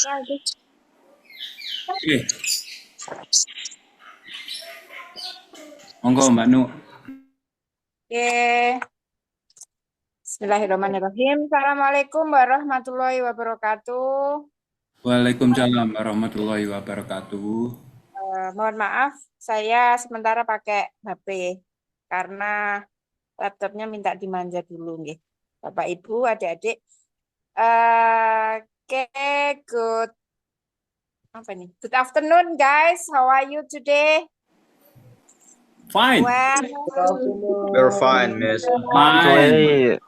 Oke, monggo Mbak Nu. Oke, Bismillahirrahmanirrahim. Assalamualaikum warahmatullahi wabarakatuh. Waalaikumsalam warahmatullahi wabarakatuh. Mohon maaf, saya sementara pakai HP karena laptopnya minta dimanja dulu, nih. Bapak, Ibu, adik-adik. Oke, good. Apa nih? Good afternoon, guys. How are you today? Fine, Well, We're fine, Miss. fine, Great.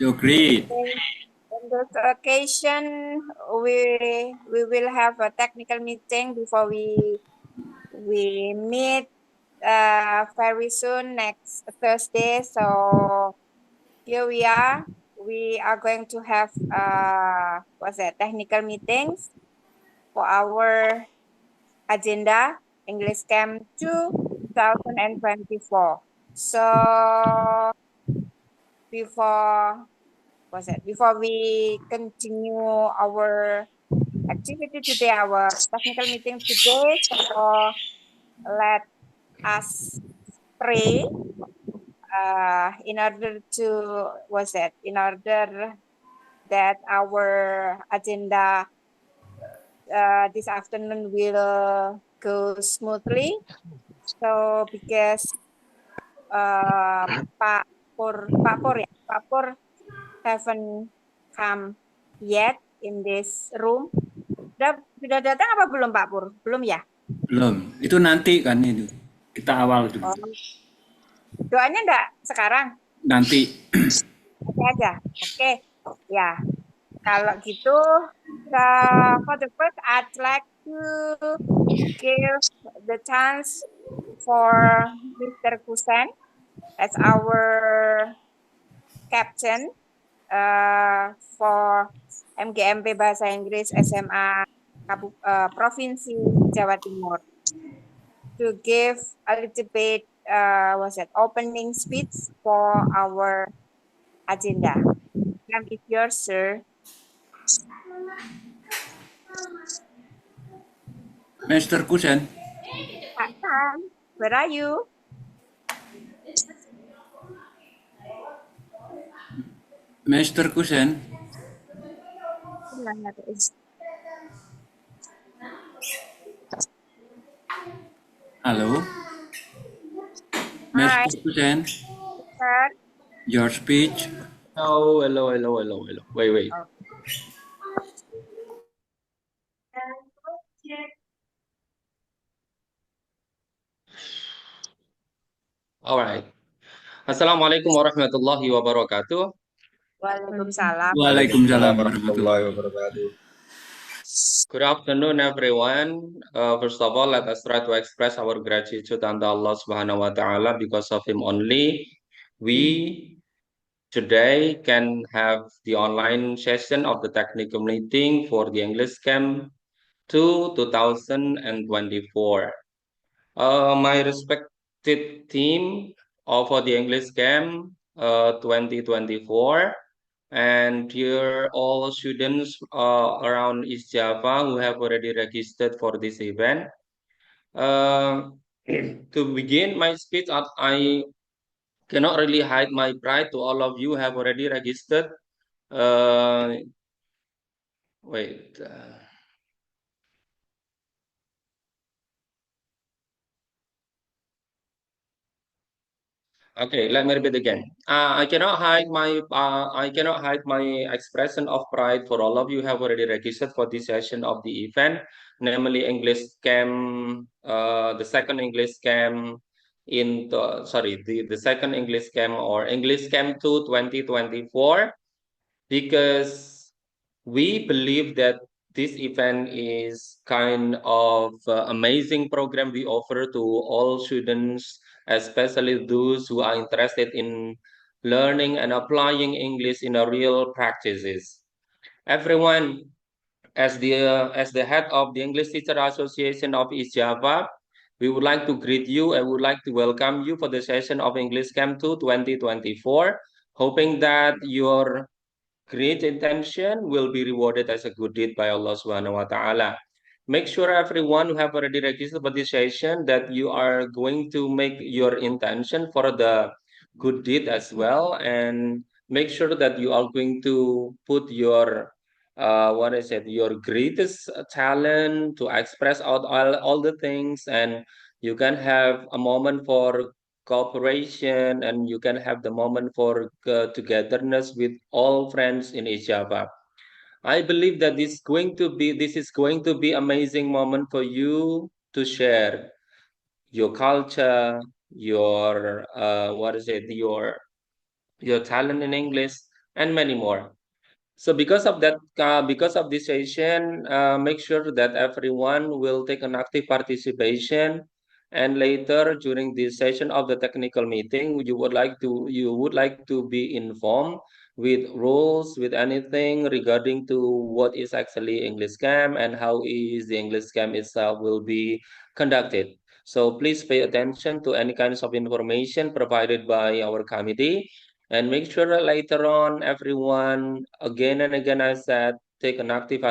so great. on this occasion, we will have a technical meeting before we meet very soon next Thursday. So here we are. We are going to have technical meetings for our agenda English Camp 2024. So before we continue our activity today, our technical meeting today, so let us pray in order to in order that our agenda this afternoon will go smoothly. So because Pak Pur haven't come yet in this room. Sudah datang apa belum Pak Pur? Belum ya? Belum, itu nanti kan itu. Kita awal dulu. Oh. Doanya enggak sekarang? Nanti. Oke aja. Oke. Ya. Kalau gitu, for the first, I'd like to give the chance for Mr. Kusen as our captain for MGMP Bahasa Inggris SMA Provinsi Jawa Timur to give a little bit opening speech for our agenda. Time is yours, sir. Mr. Kusen, Sam, where are you? Mr. Kusen, halo. Hi, Mr. Kusen, sir. your speech. Hello. Wait. All right. Assalamualaikum warahmatullahi wabarakatuh. Waalaikumsalam. Waalaikumsalam warahmatullahi warahmatullahi wabarakatuh. Good afternoon, everyone. First of all, let us try to express our gratitude unto Allah Subhanahu wa Ta'ala. Because of Him only, we today can have the online session of the technical meeting for the English Camp 2024. My respected team for the English Camp 2024, and here all students around East Java who have already registered for this event. To begin my speech, I cannot really hide my pride to all of you who have already registered. Wait. Okay, let me repeat again. I cannot hide my expression of pride for all of you who have already registered for this session of the event, namely English Camp, the second English Camp the second English Camp or English Camp 2 2024, because we believe that this event is kind of amazing program we offer to all students, especially those who are interested in learning and applying English in a real practices. Everyone, as the head of the English Teacher Association of East Java, we would like to greet you and would like to welcome you for the session of English Camp 2 2024, hoping that your great intention will be rewarded as a good deed by Allah Subhanahu wa Ta'ala. Make sure everyone who have already registered for this session that you are going to make your intention for the good deed as well, and make sure that you are going to put your what I said, your greatest talent to express out all the things, and you can have a moment for cooperation, and you can have the moment for togetherness with all friends in Ijaba. I believe that this is going to be amazing moment for you to share your culture, your what is it, your talent in English, and many more. So because of that, because of this session, make sure that everyone will take an active participation. And later during this session of the technical meeting, you would like to be informed with rules, with anything regarding to what is actually English Camp and how is the English Camp itself will be conducted. So please pay attention to any kinds of information provided by our committee, and make sure that later on everyone again and again I said take an active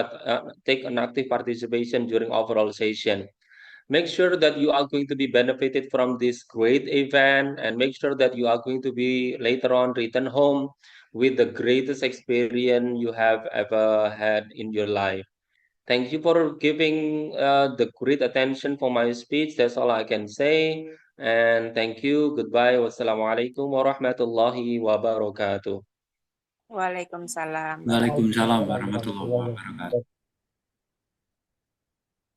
participation during overall session. Make sure that you are going to be benefited from this great event, and make sure that you are going to be later on return home with the greatest experience you have ever had in your life. Thank you for giving the great attention for my speech. That's all I can say. And thank you. Goodbye. Wassalamualaikum warahmatullahi wabarakatuh. Waalaikumsalam. Waalaikumsalam warahmatullahi wabarakatuh.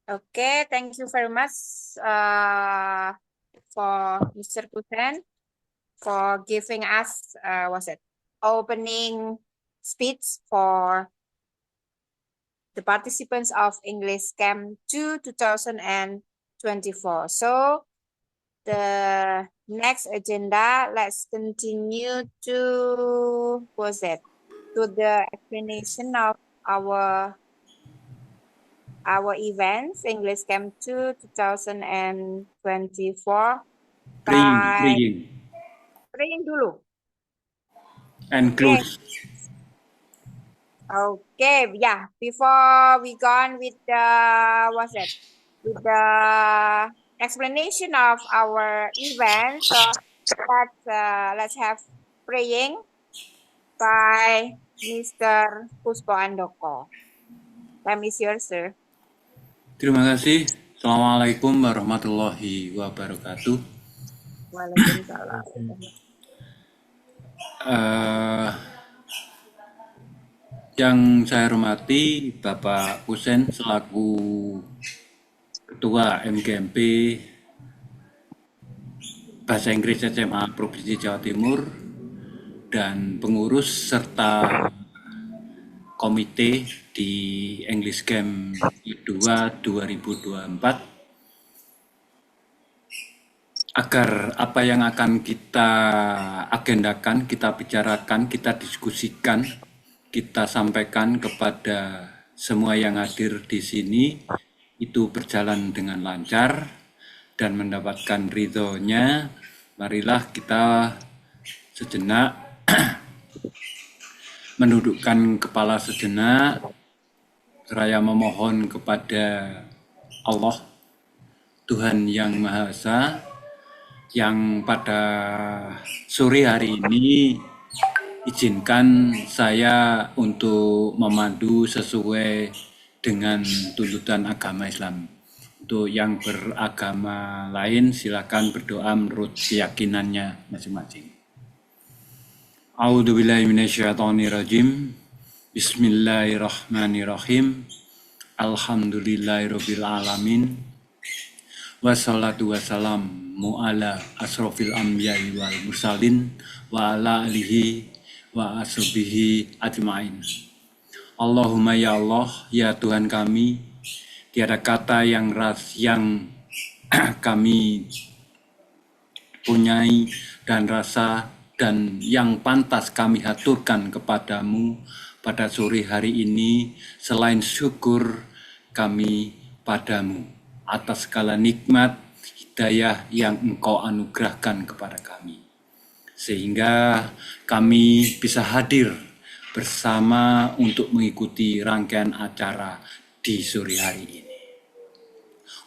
Okay, thank you very much for Mr. Kusen for giving us opening speech for the participants of English Camp 2 2024. So the next agenda, let's continue to the explanation of our events, English Camp 2 2024. Praying dulu. And close. Okay, yeah. Before we go on with the with the explanation of our event, so let's have praying by Mr. Puspo Andoko. Time is yours, sir. Terima kasih. Assalamualaikum warahmatullahi wabarakatuh. Waalaikumsalam. Yang saya hormati Bapak Kusen selaku Ketua MGMP Bahasa Inggris SMA Provinsi Jawa Timur dan pengurus serta komite di English Camp 2 2024, agar apa yang akan kita agendakan, kita bicarakan, kita diskusikan, kita sampaikan kepada semua yang hadir di sini itu berjalan dengan lancar dan mendapatkan ridhonya. Marilah kita sejenak menundukkan kepala sejenak, seraya memohon kepada Allah, Tuhan yang Maha Esa, yang pada sore hari ini izinkan saya untuk memandu sesuai dengan tuntutan agama Islam. Untuk yang beragama lain silakan berdoa menurut keyakinannya masing-masing. A'udzubillahi minasyaitonirrajim. Bismillahirrahmanirrahim. Alhamdulillahirabbil alamin. Wassalatu wassalamu ala asrofil anbiya'i wal mursalin wa ala alihi wa ashabihi ajmain. Allahumma ya Allah, ya Tuhan kami, tiada kata yang kami punyai dan rasa dan yang pantas kami haturkan kepadamu pada sore hari ini selain syukur kami padamu atas segala nikmat hidayah yang Engkau anugerahkan kepada kami, sehingga kami bisa hadir bersama untuk mengikuti rangkaian acara di sore hari ini.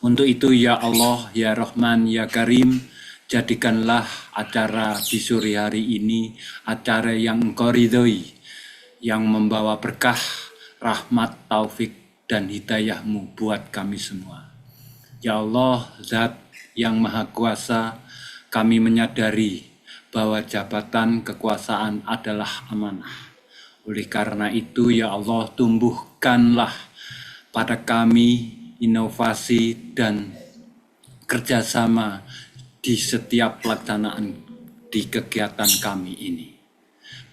Untuk itu ya Allah, ya Rahman, ya Karim, jadikanlah acara di sore hari ini acara yang Engkau ridhoi, yang membawa berkah, rahmat, taufik, dan hidayah-Mu buat kami semua. Ya Allah, Zat yang Maha Kuasa, kami menyadari bahwa jabatan kekuasaan adalah amanah. Oleh karena itu, ya Allah, tumbuhkanlah pada kami inovasi dan kerjasama di setiap pelaksanaan di kegiatan kami ini.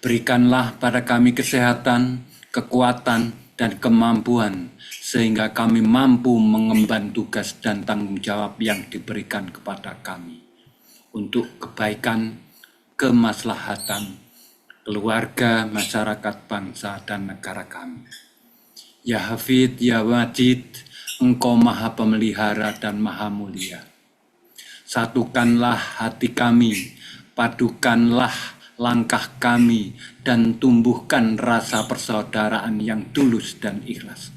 Berikanlah pada kami kesehatan, kekuatan, dan kemampuan sehingga kami mampu mengemban tugas dan tanggung jawab yang diberikan kepada kami untuk kebaikan, kemaslahatan, keluarga, masyarakat, bangsa, dan negara kami. Ya Hafid, ya Wajid, Engkau Maha Pemelihara dan Maha Mulia. Satukanlah hati kami, padukanlah langkah kami, dan tumbuhkan rasa persaudaraan yang tulus dan ikhlas.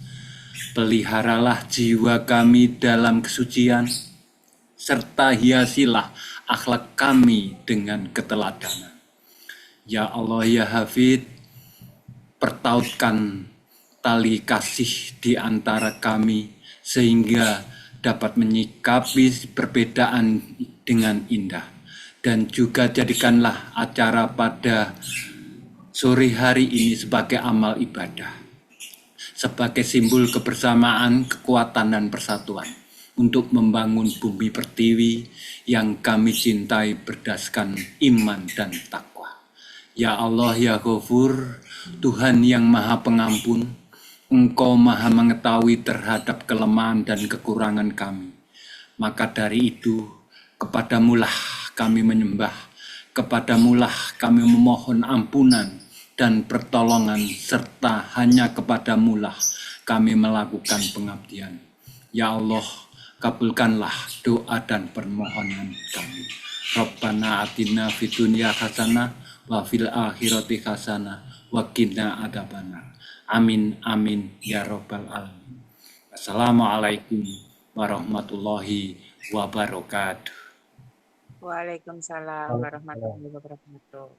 Peliharalah jiwa kami dalam kesucian, serta hiasilah akhlak kami dengan keteladanan. Ya Allah, ya Hafid, pertautkan tali kasih di antara kami sehingga dapat menyikapi perbedaan dengan indah. Dan juga jadikanlah acara pada sore hari ini sebagai amal ibadah, sebagai simbol kebersamaan, kekuatan, dan persatuan untuk membangun bumi pertiwi yang kami cintai berdasarkan iman dan takwa. Ya Allah, ya Ghafur, Tuhan yang Maha Pengampun, Engkau Maha mengetahui terhadap kelemahan dan kekurangan kami. Maka dari itu, kepadamulah kami menyembah, kepadamulah kami memohon ampunan dan pertolongan, serta hanya kepadamulah kami melakukan pengabdian. Ya Allah, kabulkanlah doa dan permohonan kami. Rabbana atina fid dunya hasanah wa fil akhirati hasanah wa qina adzabannar. Amin amin ya rabbal alamin. Assalamualaikum warahmatullahi wabarakatuh. Waalaikumsalam warahmatullahi wabarakatuh.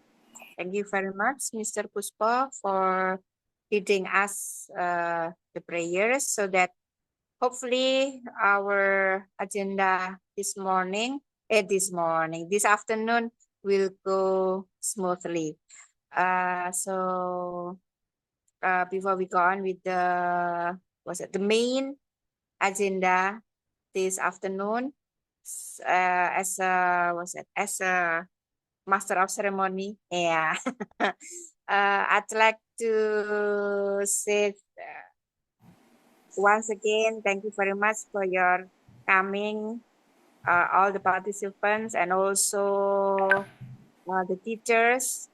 Thank you very much, Mr. Puspa, for leading us the prayers so that hopefully our agenda this afternoon will go smoothly. Before we go on with the main agenda this afternoon, as a master of ceremony, I'd like to say once again, thank you very much for your coming, all the participants, and also the teachers,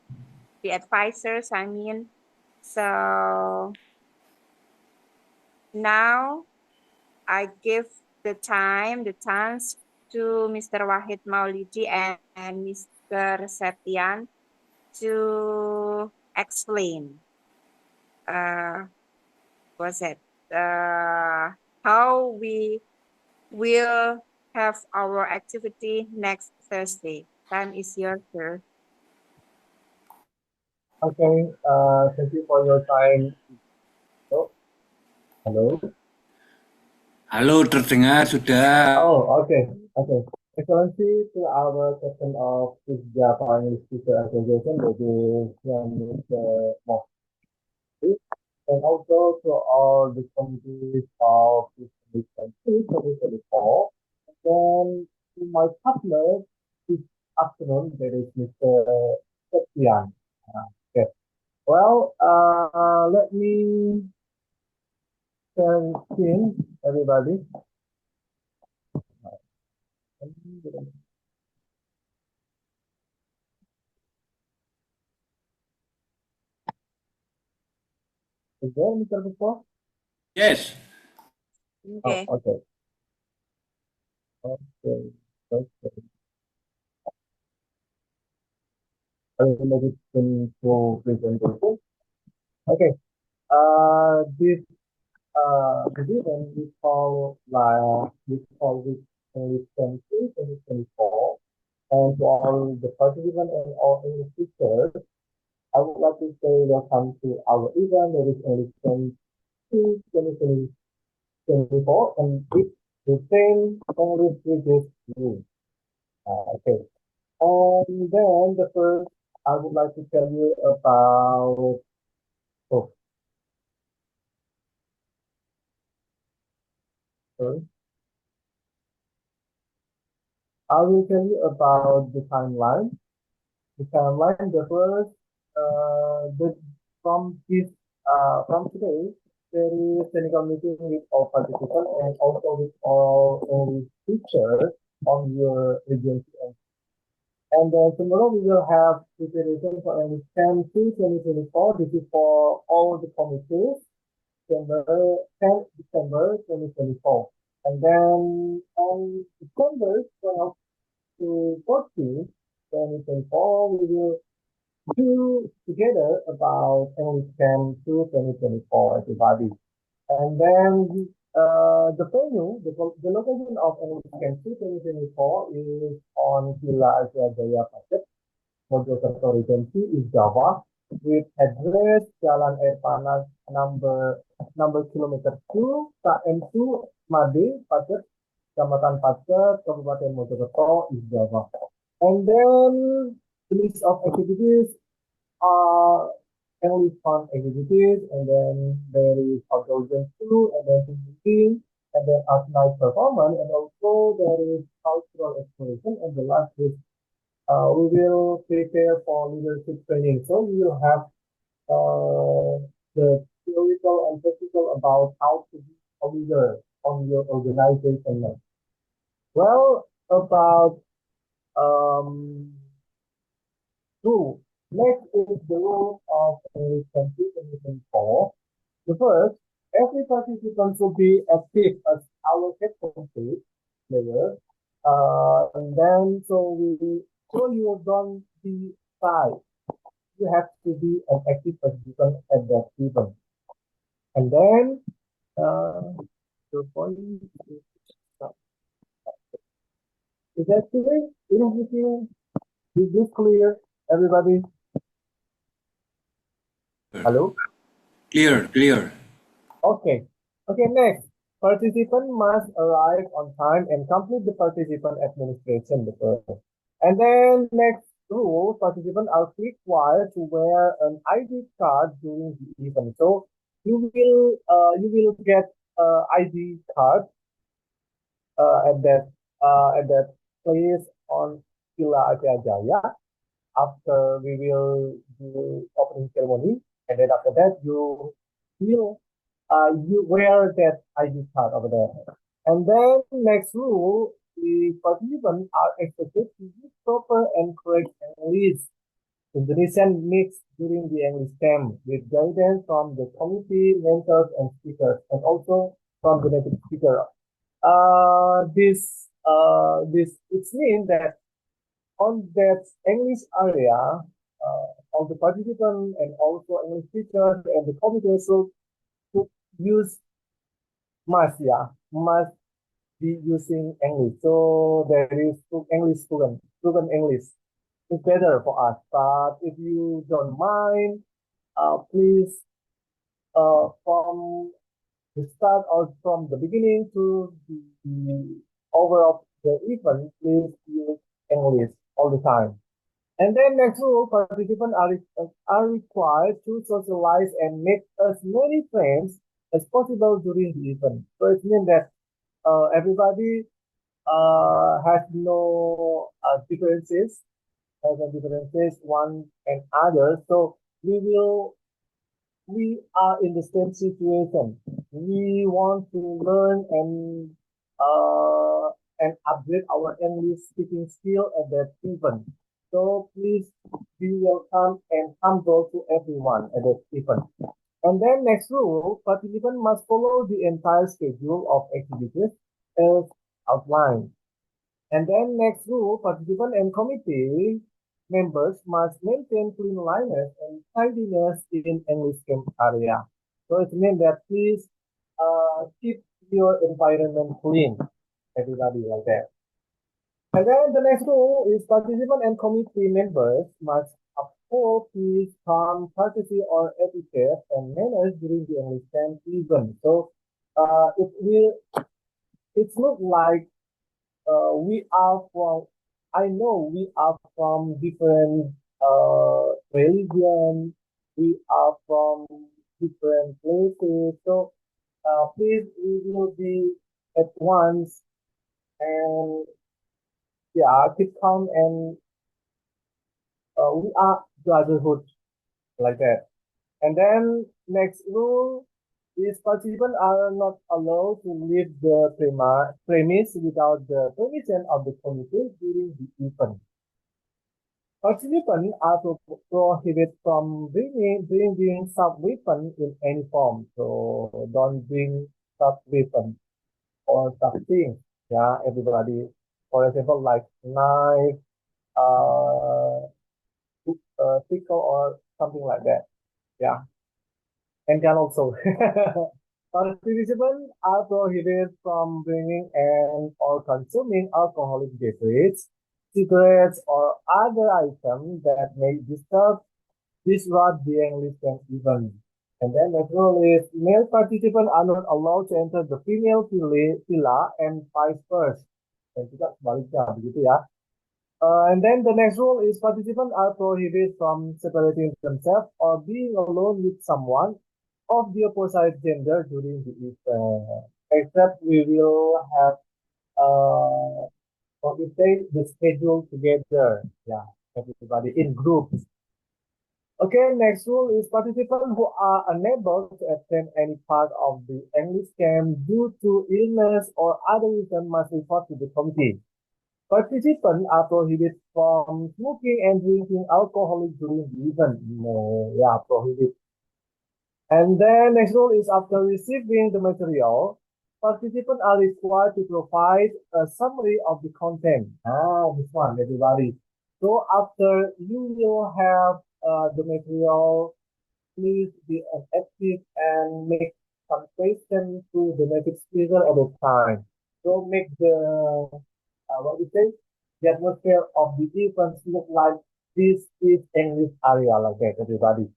the advisors, I mean. So now I give the chance to Mr. Wahid Maulidi and Mr. Septian to explain how we will have our activity next Thursday. Time is yours, sir. Okay, thank you for your time. Halo. Halo, terdengar sudah. Oh, okay. Excellency, to our session of Java English Teacher Association, that is Mr. Mohdi, and also to all the committees of this 2024, and to my partner this afternoon, that is Mr. Septian. Okay. Well, let me share screen, everybody. Is there Mr. Puspa? Yes. Okay. Oh, okay. I will make it into presentation. Okay. This event we call it 2024, and to all the participants and all English teachers, I would like to say welcome to our event that is English 2024, and it's the same English with this room. Okay. And then the first, I would like to tell you about, oh, sorry. I will tell you about the timeline. The timeline, the first, from this, from today, there is technical meeting with all participants and also with all English teachers on your region. And then tomorrow we will have preparation for English 10 to 2024. This is for all the committees, December 10th December 2024. And then on December 12th to 14th, 2024, we will do together about English 10 to 2024, everybody. And then the venue, the location of English 10 to 2024 is on Villa Asia Jaya Pacet, Mojokerto Regency, East Java, with address Jalan Air Panas number kilometer 2, KM2, Made, Pacet, Kecamatan Pacet, Kabupaten Mojokerto, East Java. And then the list of activities are English fun activities, and then there is outdoor games too, and then singing, and then art night performance, and also there is cultural exploration, and the last is we will prepare for leadership training. So we will have the theoretical and practical about how to be a leader on your organization. Well, about rule. Next is the rule of English 2024. The first, every participant should be active as our captain player. And then so you don't be shy. You have to be an active participant at that event. And then the point is that clear? Is this clear, everybody? Hello? Clear. Okay. Okay, next. Participant must arrive on time and complete the participant administration the first. And then next rule, participants are required to wear an ID card during the event. So you will get ID card at that place on Villa Asia Jaya. After we will do opening ceremony, and then after that you wear that ID card over there. And then next rule, the participants are expected to use proper and correct English Indonesian mix during the English camp with guidance from the committee, mentors, and speakers, and also from the native speaker. It means that on that English area, all the participants and also English teachers and the committee should use must be using English. So there is English spoken English. It's better for us. But if you don't mind, please from the start or from the beginning to the overall the event, please use English all the time. And then next rule, participants are required to socialize and make as many friends as possible during the event. So it means that everybody has no differences, one and other. So we are in the same situation. We want to learn and upgrade our English speaking skill at that event. So please be welcome and humble to everyone at that event. And then next rule, participants must follow the entire schedule of activities as outlined. And then next rule, participant and committee members must maintain cleanliness and tidiness in English camp area. So it means that please keep your environment clean, everybody like that. And then the next rule is participant and committee members must uphold peace, calm, courtesy, or etiquette and manners during the English camp event. So it's not like we are from, I know we are from different religion, we are from different places. So please, we will be at once and yeah, keep calm and we are brotherhood like that. And then next rule is participants are not allowed to leave the premise without the permission of the committee during the event. Participants are prohibited from bringing sub-weapon in any form. So don't bring sub-weapon or something. Yeah, everybody. For example, like knife, uh, sickle or something like that. Yeah, and can also. Participants are prohibited from bringing and or consuming alcoholic beverages, cigarettes, or other items that may disrupt the Anglican event. And then the rule is male participants are not allowed to enter the female villa and vice versa. Dan juga sebaliknya begitu ya. And then the next rule is participants are prohibited from separating themselves or being alone with someone of the opposite gender during the event. Except we will have what we say the schedule together. Yeah, everybody in groups. Okay, next rule is participants who are unable to attend any part of the English camp due to illness or other reason must report to the committee. Participants are prohibited from smoking and drinking alcohol during the event. No, yeah, prohibited. And then next rule is after receiving the material, participants are required to provide a summary of the content. This one, everybody. So after you will have the material, please be active and make some questions to the native speaker at a time. So make the what we say, the atmosphere of the event look like this is English area like that, everybody.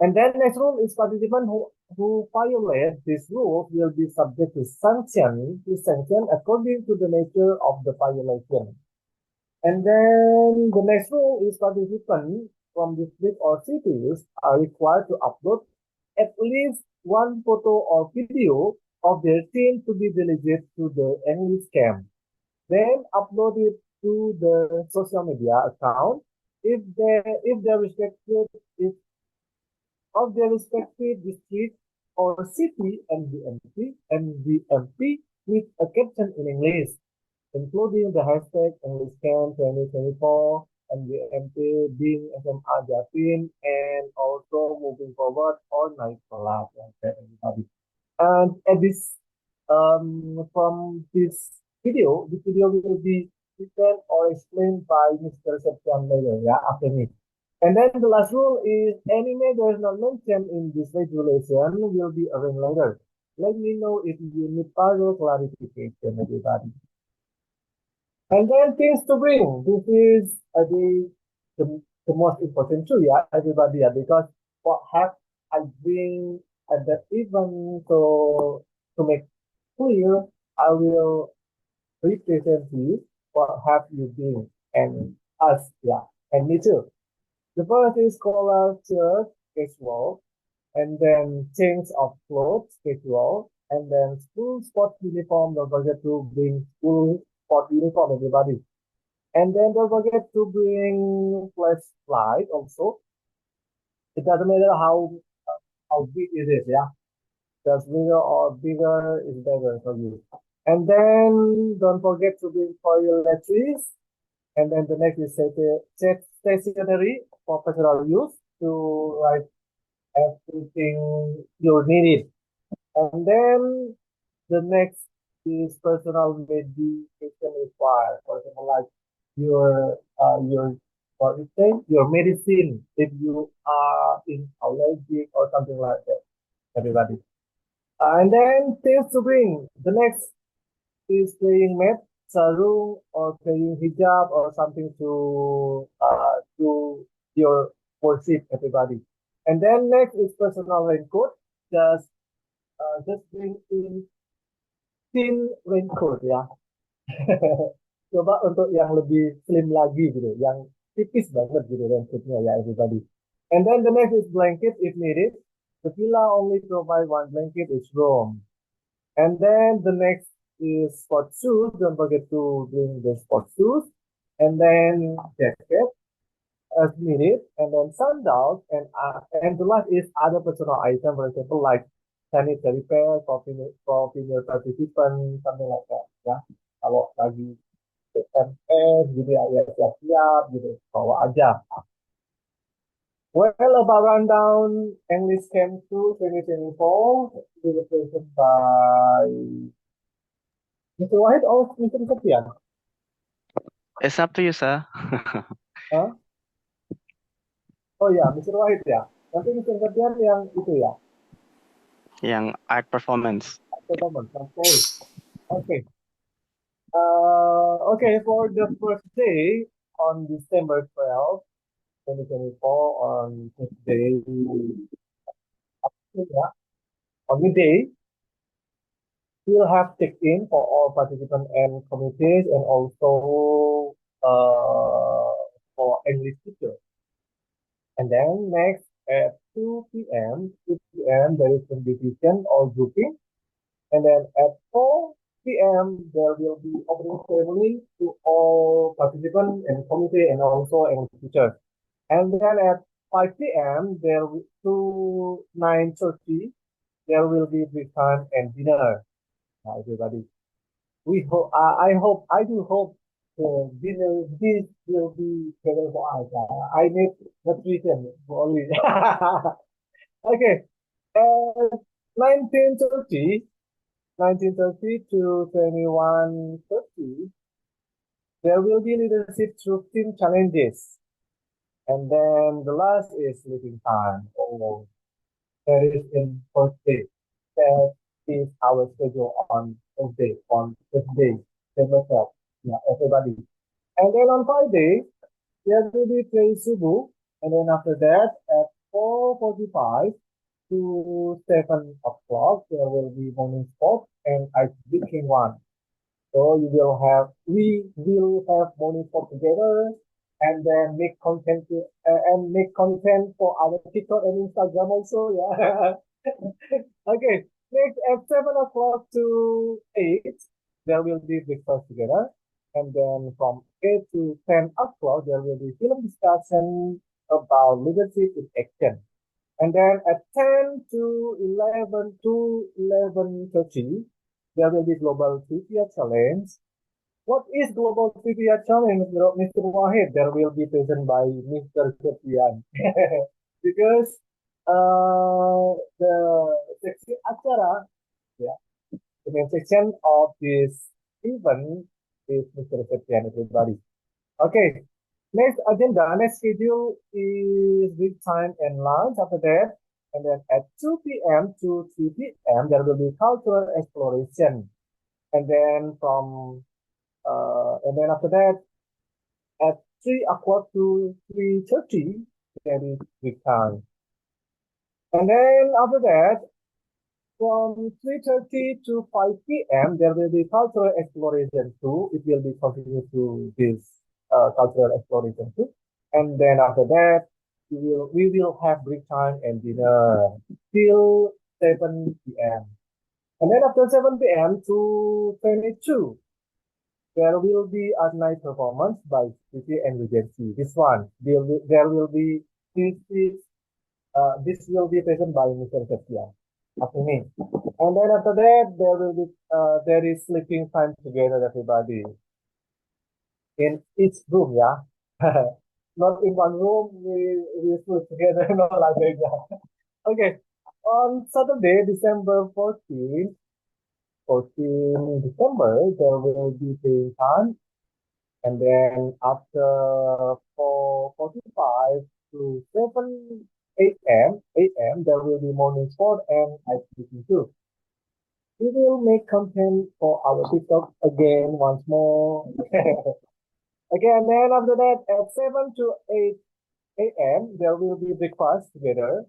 And then next rule is participants who violate this rule will be subject to sanction according to the nature of the violation. And then the next rule is participants from district or cities are required to upload at least one photo or video of their team to be delegated to the English camp. Then upload it to the social media account if their respective of their respective district or city and the MP with a caption in English, including the hashtag EnglishCamp 2024 and the MP being SMA Jatim and also moving forward or naik kelas like that, everybody. And at this from this video, the video will be written or explained by Mr. Septian later, yeah, after me. And then the last rule is any matters not mentioned in this regulation will be arranged later. Let me know if you need further clarification, everybody. And then things to bring. This is the most important too, yeah, everybody, yeah, because what have I bring at that event, so to make clear, I will represent you what have you been and us, yeah, and me too. The first is color shirt, casual, and then change of clothes, casual, and then school sport uniform. Don't forget to bring school sport uniform, everybody. And then don't forget to bring flashlight also. It doesn't matter how big it is, yeah. Just bigger is better for you. And then don't forget to bring toiletries. And then the next is stationery for personal use to write everything you needed. And then the next is personal medication required. For example, like your For instance, your medicine, if you are in allergic or something like that, everybody. And then things to bring. The next is playing mat, sarung, or playing hijab or something to your worship, everybody. And then next is personal raincoat. Just bring in thin raincoat ya. Coba untuk yang lebih slim lagi gitu, yang tipis banget gitu raincoatnya ya everybody. And then the next is blanket if needed. The villa only provide one blanket each room. And then the next is sport shoes. Don't forget to bring the sport shoes. And then jacket as needed. And then sandals. And the last is other personal items, for example, like sanitary pads for female participant, something like that. Ya, kalau lagi PMS gitu ya, ya siap-siap gitu, bawa aja. Well, about rundown English Camp 2 2024, presented by Mr. Wahid or Mr. Septian? It's up to you, sir. Huh? Oh ya, Mr. Wahid ya. Nanti Mr. Septian yang itu ya. Yang art performance. Performance. Okay. Okay. Okay, for the first day on December 12th, 2024, on Tuesday, yeah, on midday, we'll have check-in for all participants and committees, and also for English teachers. And then next at 2 p.m., there is some division or grouping. And then at 4 p.m., there will be opening ceremony to all participants and committee and also English teachers. And then at 5 p.m., to 9:30, there will be break time and dinner. Everybody, I do hope the dinner this will be better for us. I need nutrition only. Okay, at 19:30 to 21:30, there will be leadership through team challenges. And then the last is sleeping time. Oh, that is in first day. That is our schedule on Thursday, December 12th. Yeah, everybody. And then on Friday, there will be praise subuh. And then after that, at 4:45 to 7 o'clock, there will be morning sport and ice drinking one. So we will have morning sport together, and then make content for our TikTok and Instagram also. Yeah. Okay. Next at 7 o'clock to 8, there will be breakfast together. And then from 8 to 10 o'clock, there will be film discussion about leadership in action. And then at 10 to 11:30, there will be Global Trivia Challenge. What is Global Trivia Challenge, Mr. Wahid? There will be present by Mr. Septian. Because the section acara, yeah, the main section of this event is Mr. Septian, everybody. Okay, next schedule is break time and lunch after that. And then at 2 p.m. to 3 p.m., there will be cultural exploration. And then after that, at 3 o'clock to 3:30, there is break time. And then after that, from 3:30 to 5 p.m., there will be cultural exploration too. It will be continued to this cultural exploration too. And then after that, we will have break time and dinner till 7 p.m. And then after 7 p.m. to 22, there will be a night performance by City and Regency. This will be present by Mr. Septian. After me. And then after that, there is sleeping time together, everybody. In each room, yeah. Not in one room, we sleep together, not like that. Okay. On Saturday, December 14 December, there will be playing time. And then after 4:45 to 7 a.m., there will be morning sport and ice skating too. We will make content for our TikTok again once more. Again, then after that, at 7 to 8 a.m., there will be breakfast together.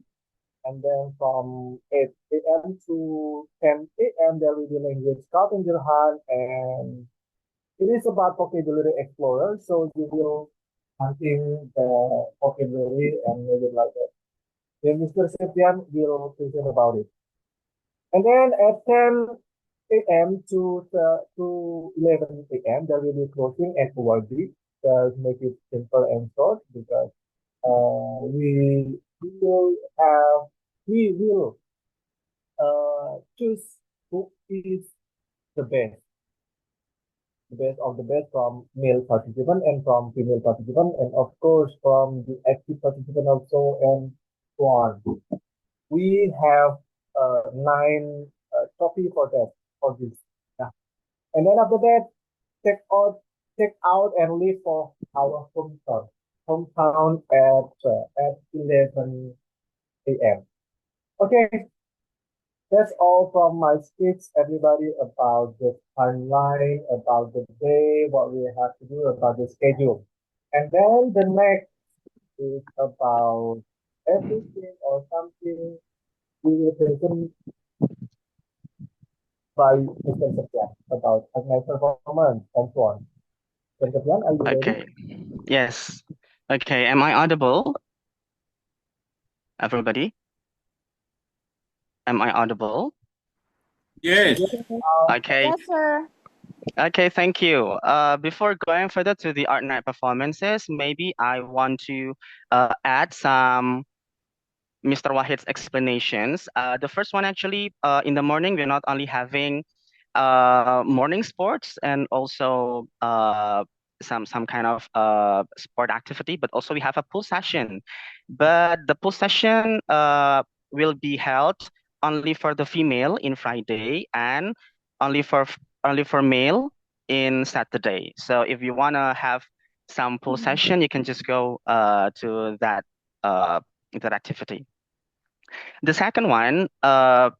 And then from 8 a.m. to 10 a.m., there will be language scavenger hunt. And it is about vocabulary explorer. So you will hunting the vocabulary and maybe like that. Then Mr. Septian will present about it. And then at 10 a.m. to 11 a.m., there will be closing at Wardi. Just make it simple and short because we will choose who is the best, of the best from male participant and from female participant, and of course from the active participant also, and so on. We have 9 trophy for that, for this. Yeah. And then after that, check out and leave for our hometown at 11 a.m. Okay, that's all from my speech, everybody, about the timeline, about the day, what we have to do, about the schedule. And then the next is about everything or something we will present by Mr. Septian about organized performance and so on. Mr. Septian, are you ready? Okay. Yes. Okay. Am I audible? Everybody? Am I audible? Yes. Okay. Yes, sir. Okay, thank you. Before going further to the art night performances, maybe I want to add some Mr. Wahid's explanations. The first one actually, in the morning, we're not only having morning sports and also some kind of sport activity, but also we have a pool session. But the pool session will be held only for the female in Friday and only for male in Saturday. So if you wanna have some pool session, you can just go to that activity. The second one,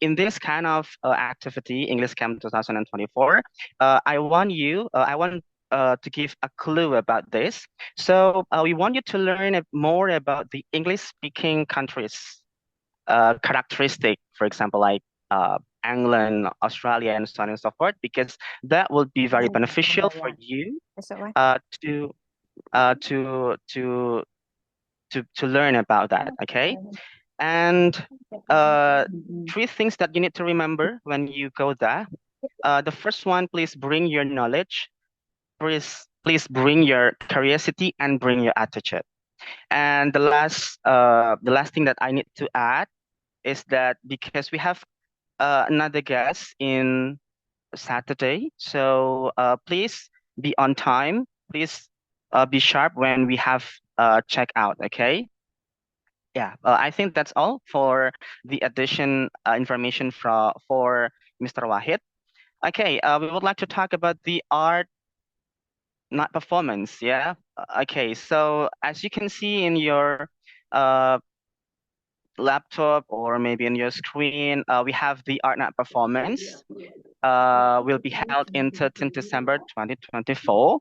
in this kind of activity, English Camp 2024, I want to give a clue about this. So we want you to learn more about the English-speaking countries' characteristic, for example, like England, Australia, and so on and so forth, because that will be very beneficial for you to learn about that. Okay. And 3 things that you need to remember when you go there. The first one, please bring your knowledge. Please bring your curiosity and bring your attitude. And the last thing that I need to add is that because we have another guest in Saturday, so please be on time. Please be sharp when we have checkout. Okay. Yeah, I think that's all for the addition information for Mr. Wahid. Okay, we would like to talk about the art, not performance. Yeah. Okay, so as you can see in your laptop or maybe on your screen, we have the art, not performance. Will be held in 13 December 2024.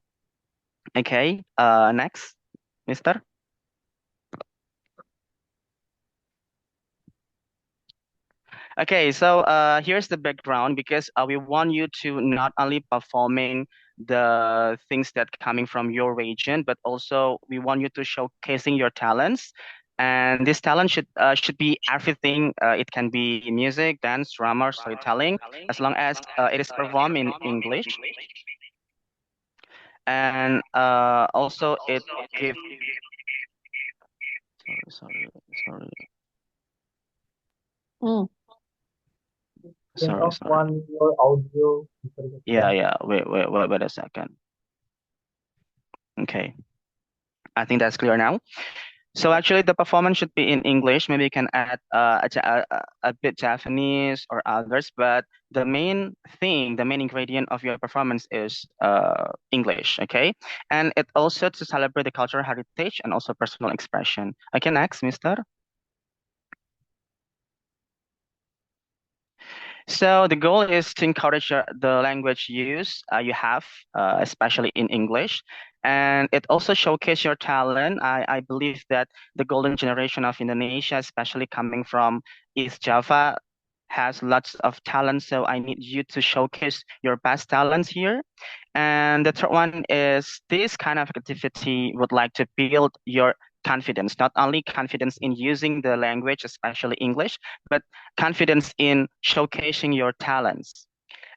Okay. Next, Mr. Okay, so here's the background because we want you to not only performing the things that coming from your region, but also we want you to showcasing your talents. And this talent should be everything. It can be music, dance, drama, storytelling, as long as it is performed in English. And also it give. Sorry. Turn off Sorry. your audio. Yeah. Wait a second. Okay. I think that's clear now. So actually, the performance should be in English. Maybe you can add a bit Japanese or others, but the main thing, the main ingredient of your performance is English, okay? And it also to celebrate the cultural heritage and also personal expression. Okay, next, Mister. So the goal is to encourage the language use you have, especially in English, and it also showcase your talent. I believe that the golden generation of Indonesia, especially coming from East Java, has lots of talent. So I need you to showcase your best talents here. And the third one is this kind of activity would like to build your confidence, not only confidence in using the language, especially English, but confidence in showcasing your talents.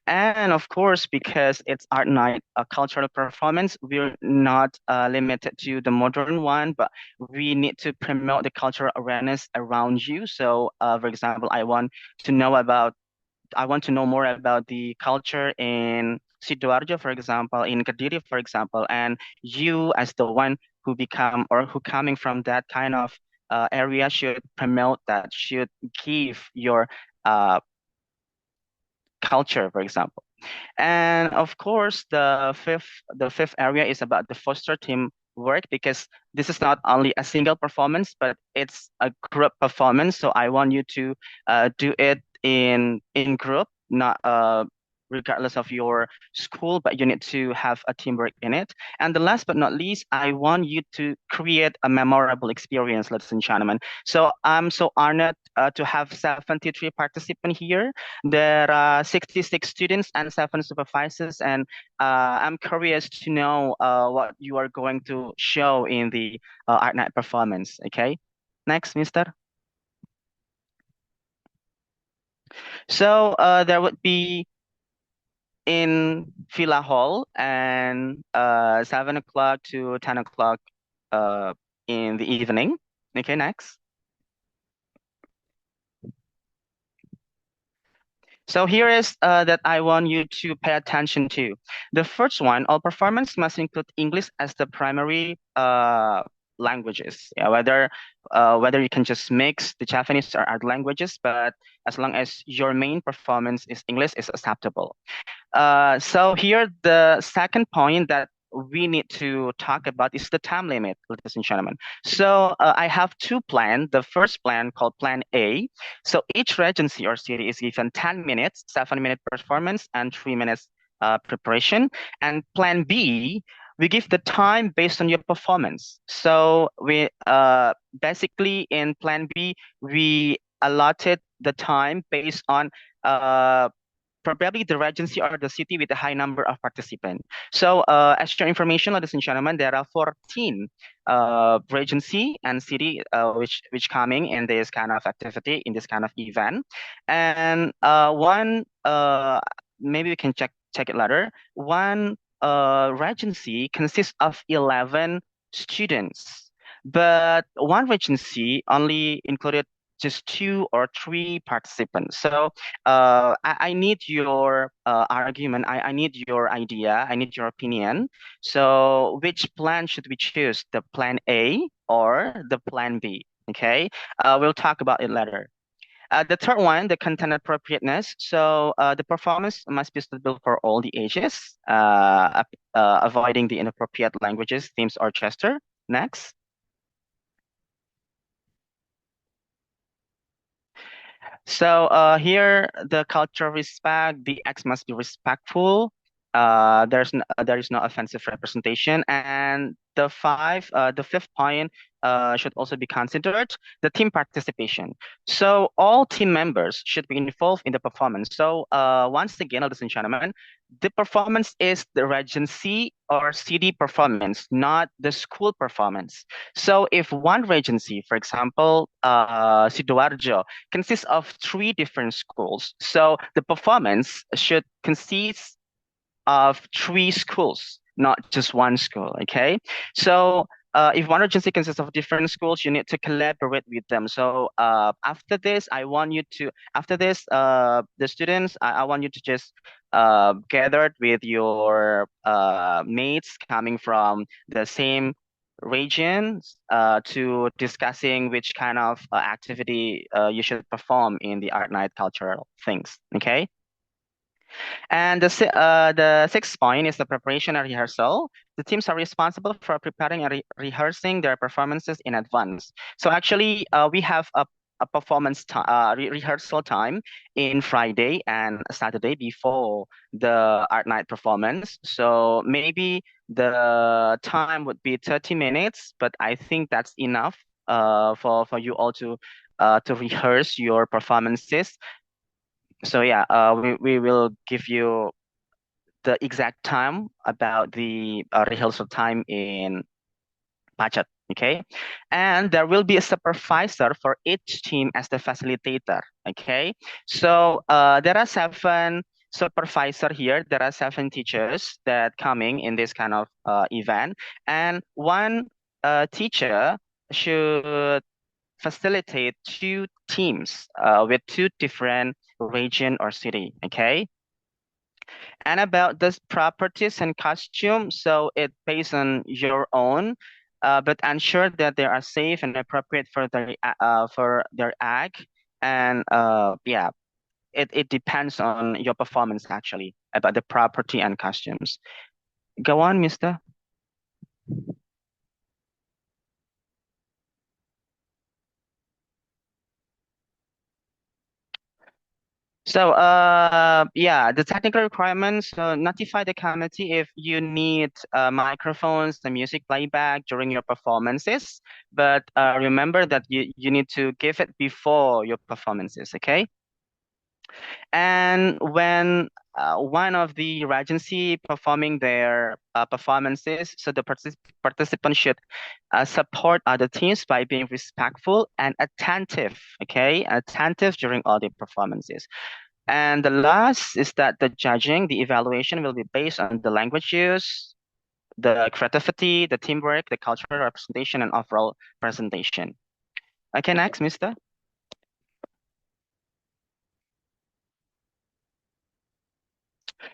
And of course, because it's art night, a cultural performance, we're not limited to the modern one, but we need to promote the cultural awareness around you. So, for example, I want to know more about the culture in Sidoarjo, for example, in Kediri, for example, and you as the one who become or who coming from that kind of area should promote that, should give your uh, culture, for example. And of course, the fifth area is about the foster team work because this is not only a single performance, but it's a group performance. So I want you to do it in group, not regardless of your school, but you need to have a teamwork in it. And the last but not least, I want you to create a memorable experience, ladies and gentlemen. So I'm so honored to have 73 participants here. There are 66 students and 7 supervisors, and I'm curious to know what you are going to show in the art night performance. Okay, next, Mister. So there would be in Villa Hall and 7 o'clock to 10 o'clock in the evening. Okay, next. So here is that I want you to pay attention to. The first one, all performance must include English as the primary languages. Yeah, whether you can just mix the Japanese or other languages, but as long as your main performance is English, is acceptable. So here, the second point that we need to talk about is the time limit, ladies and gentlemen. So I have two plans. The first plan called Plan A. So each regency or city is given 10 minutes, 7-minute performance, and 3 minutes preparation. And Plan B, we give the time based on your performance. So we basically in Plan B, we allotted the time based on probably the regency or the city with a high number of participants. So as your information, ladies and gentlemen, there are 14 regency and city which coming in this kind of activity, in this kind of event. And one, maybe we can check it later. One regency consists of 11 students, but one regency only included just 2 or 3 participants. So I need your argument. I need your idea. I need your opinion. So which plan should we choose? The Plan A or the Plan B? Okay, we'll talk about it later. The third one, the content appropriateness. So the performance must be suitable for all the ages, avoiding the inappropriate languages, themes, or gesture. Next. So here, the culture of respect, the acts must be respectful. There is no offensive representation, and the fifth point should also be considered, the team participation. So all team members should be involved in the performance. So once again, ladies and gentlemen, the performance is the regency or city performance, not the school performance. So if one regency, for example, Sidoarjo, consists of 3 different schools, so the performance should consist of 3 schools, not just one school, okay? So if one agency consists of different schools, you need to collaborate with them. So after this, the students, I want you to just gather with your mates coming from the same regions to discussing which kind of activity you should perform in the art night cultural things. Okay. And the sixth point is the preparation and rehearsal. The teams are responsible for preparing and rehearsing their performances in advance. So actually, we have a performance rehearsal time in Friday and Saturday before the art night performance. So maybe the time would be 30 minutes, but I think that's enough for you all to rehearse your performances. So yeah, we will give you the exact time about the rehearsal time in budget. Okay, and there will be a supervisor for each team as the facilitator. Okay, so there are 7 supervisor here. There are 7 teachers that coming in this kind of event, and one teacher should facilitate 2 teams with 2 different region or city. Okay, and about this properties and costume, so it based on your own, but ensure that they are safe and appropriate for their act. And yeah, it depends on your performance actually about the property and costumes. Go on, Mister. So, yeah, the technical requirements, notify the committee if you need microphones and music playback during your performances. But remember that you need to give it before your performances, okay? And when one of the regency performing their performances, so the participants should support other teams by being respectful and attentive, okay? Attentive during all the performances. And the last is that the judging, the evaluation will be based on the language use, the creativity, the teamwork, the cultural representation, and overall presentation. Okay, next, Mister.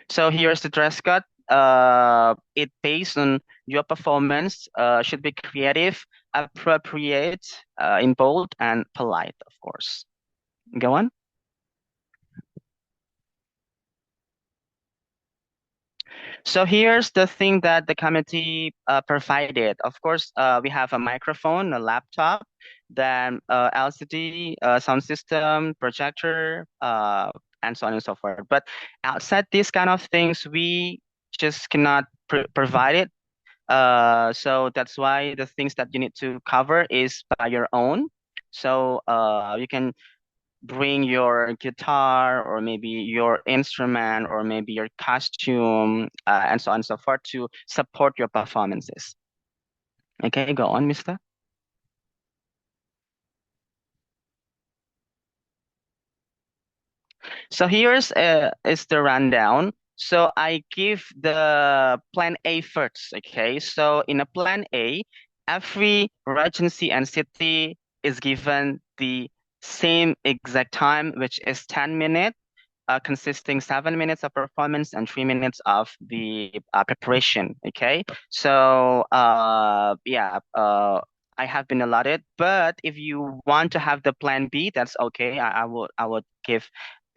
So here's the dress code. It based on your performance. Should be creative, appropriate, in bold, and polite, of course. Go on. So here's the thing that the committee provided. Of course, we have a microphone, a laptop, then LCD, sound system, projector, and so on and so forth. But outside these kind of things, we just cannot provide it. So that's why the things that you need to cover is by your own. So you can bring your guitar or maybe your instrument or maybe your costume and so on and so forth to support your performances. Okay, go on, Mister. So here's is the rundown. So I give the plan A first. Okay, so in a plan A, every regency and city is given the same exact time, which is 10 minutes, consisting 7 minutes of performance and 3 minutes of the preparation. Okay, so yeah, I have been allotted, but if you want to have the plan B, that's okay. I would give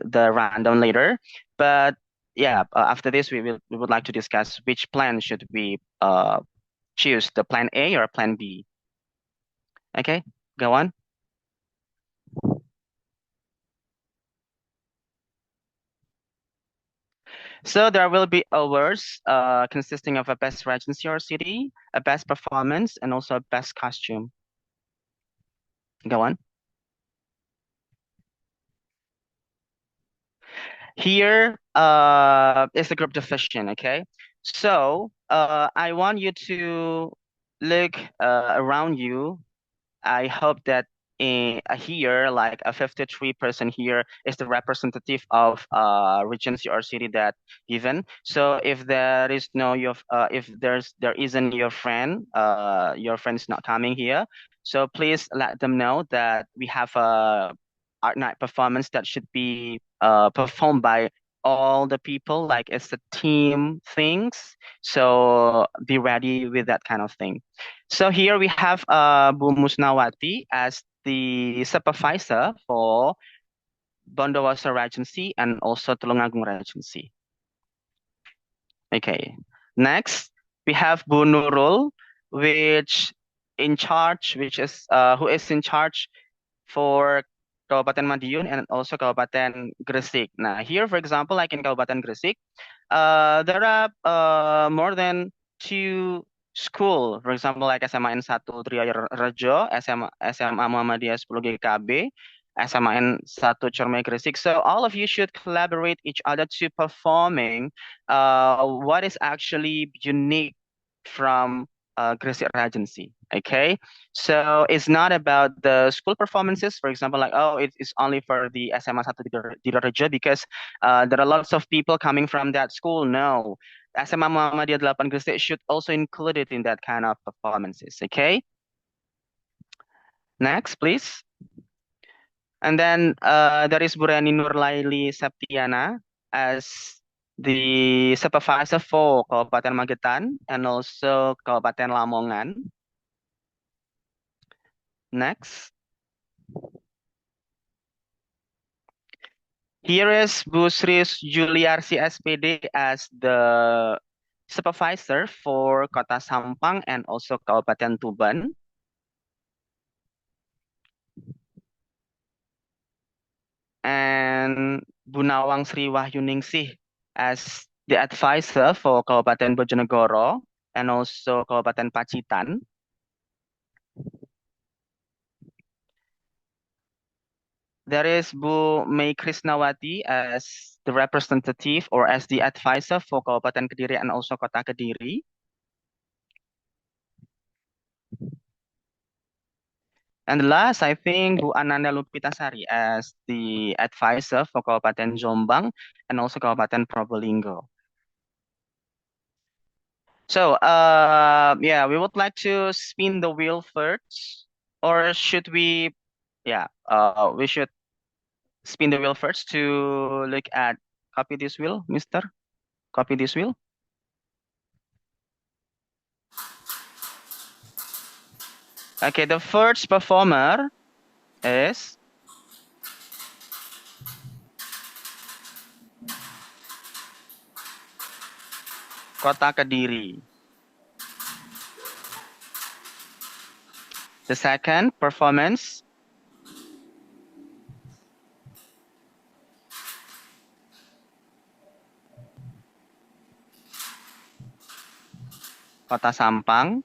the rundown later. But yeah, after this, we would like to discuss which plan should we choose, the plan A or plan B. Okay, go on. So there will be awards consisting of a best regency or city, a best performance, and also a best costume. Go on. Here is the group division, okay? So I want you to look around you. I hope that here, like a 53% here is the representative of regency or city that given. So if there is no if there isn't your friend is not coming here, so please let them know that we have a art night performance that should be performed by all the people, like it's a team things. So be ready with that kind of thing. So here we have Bu Musnawati as the supervisor for Bondowoso Regency and also Tulungagung Regency. Okay. Next, we have Bu Nurul, who is in charge for Kabupaten Madiun and also Kabupaten Gresik. Now, here, for example, like in Kabupaten Gresik, there are more than 2 school, for example, like SMA N1 Triaya Rejo, SMA Muhammadiyah 10 GKB, SMA N1 Cermai Gresik. So all of you should collaborate each other to performing what is actually unique from Gresik Regency. Okay, so it's not about the school performances, for example, like, oh, it's only for the SMA 1 di Rejo because there are lots of people coming from that school. No, SMA Muhammadiyah 8 Gresik should also include it in that kind of performances. Okay, next, please. And then there is Burani Nurlaili Septiana as the supervisor for Kabupaten Magetan and also Kabupaten Lamongan. Next. Here is Bu Sri Juliarsi SPD as the supervisor for Kota Sampang and also Kabupaten Tuban. And Bu Nawang Sri Wahyuningsih as the advisor for Kabupaten Bojonegoro and also Kabupaten Pacitan. There is Bu Mei Krisnawati as the representative or as the advisor for Kabupaten Kediri and also Kota Kediri. And last, I think Bu Ananda Lupitasari as the advisor for Kabupaten Jombang and also Kabupaten Probolinggo. So, yeah, we would like to spin the wheel first, or should we? Yeah, we should spin the wheel first to look at. Copy this wheel, Mister. Copy this wheel. Okay, the first performer is Kota Kediri. The second performance Kota Sampang.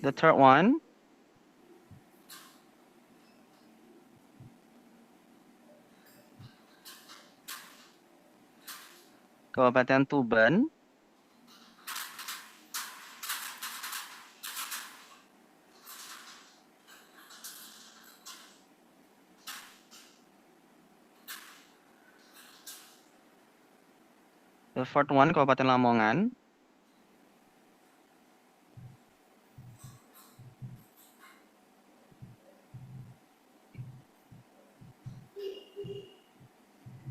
The third one Kabupaten Tuban. The fourth one Kabupaten Lamongan.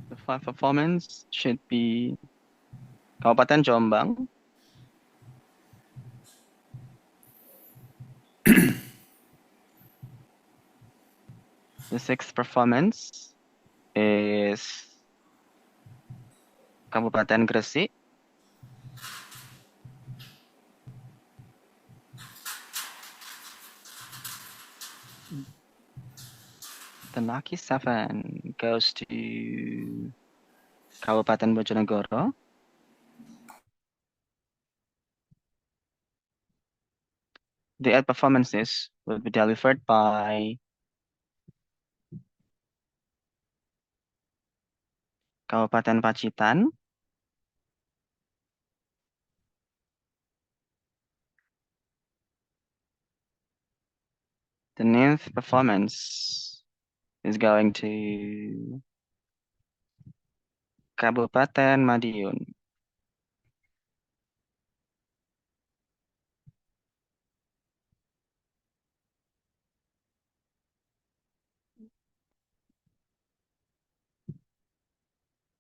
The fifth performance should be Kabupaten Jombang. The sixth performance is Kabupaten Gresik. The lucky 7 goes to Kabupaten Bojonegoro. The 8 performances will be delivered by Kabupaten Pacitan. The 9th performance is going to Kabupaten Madiun.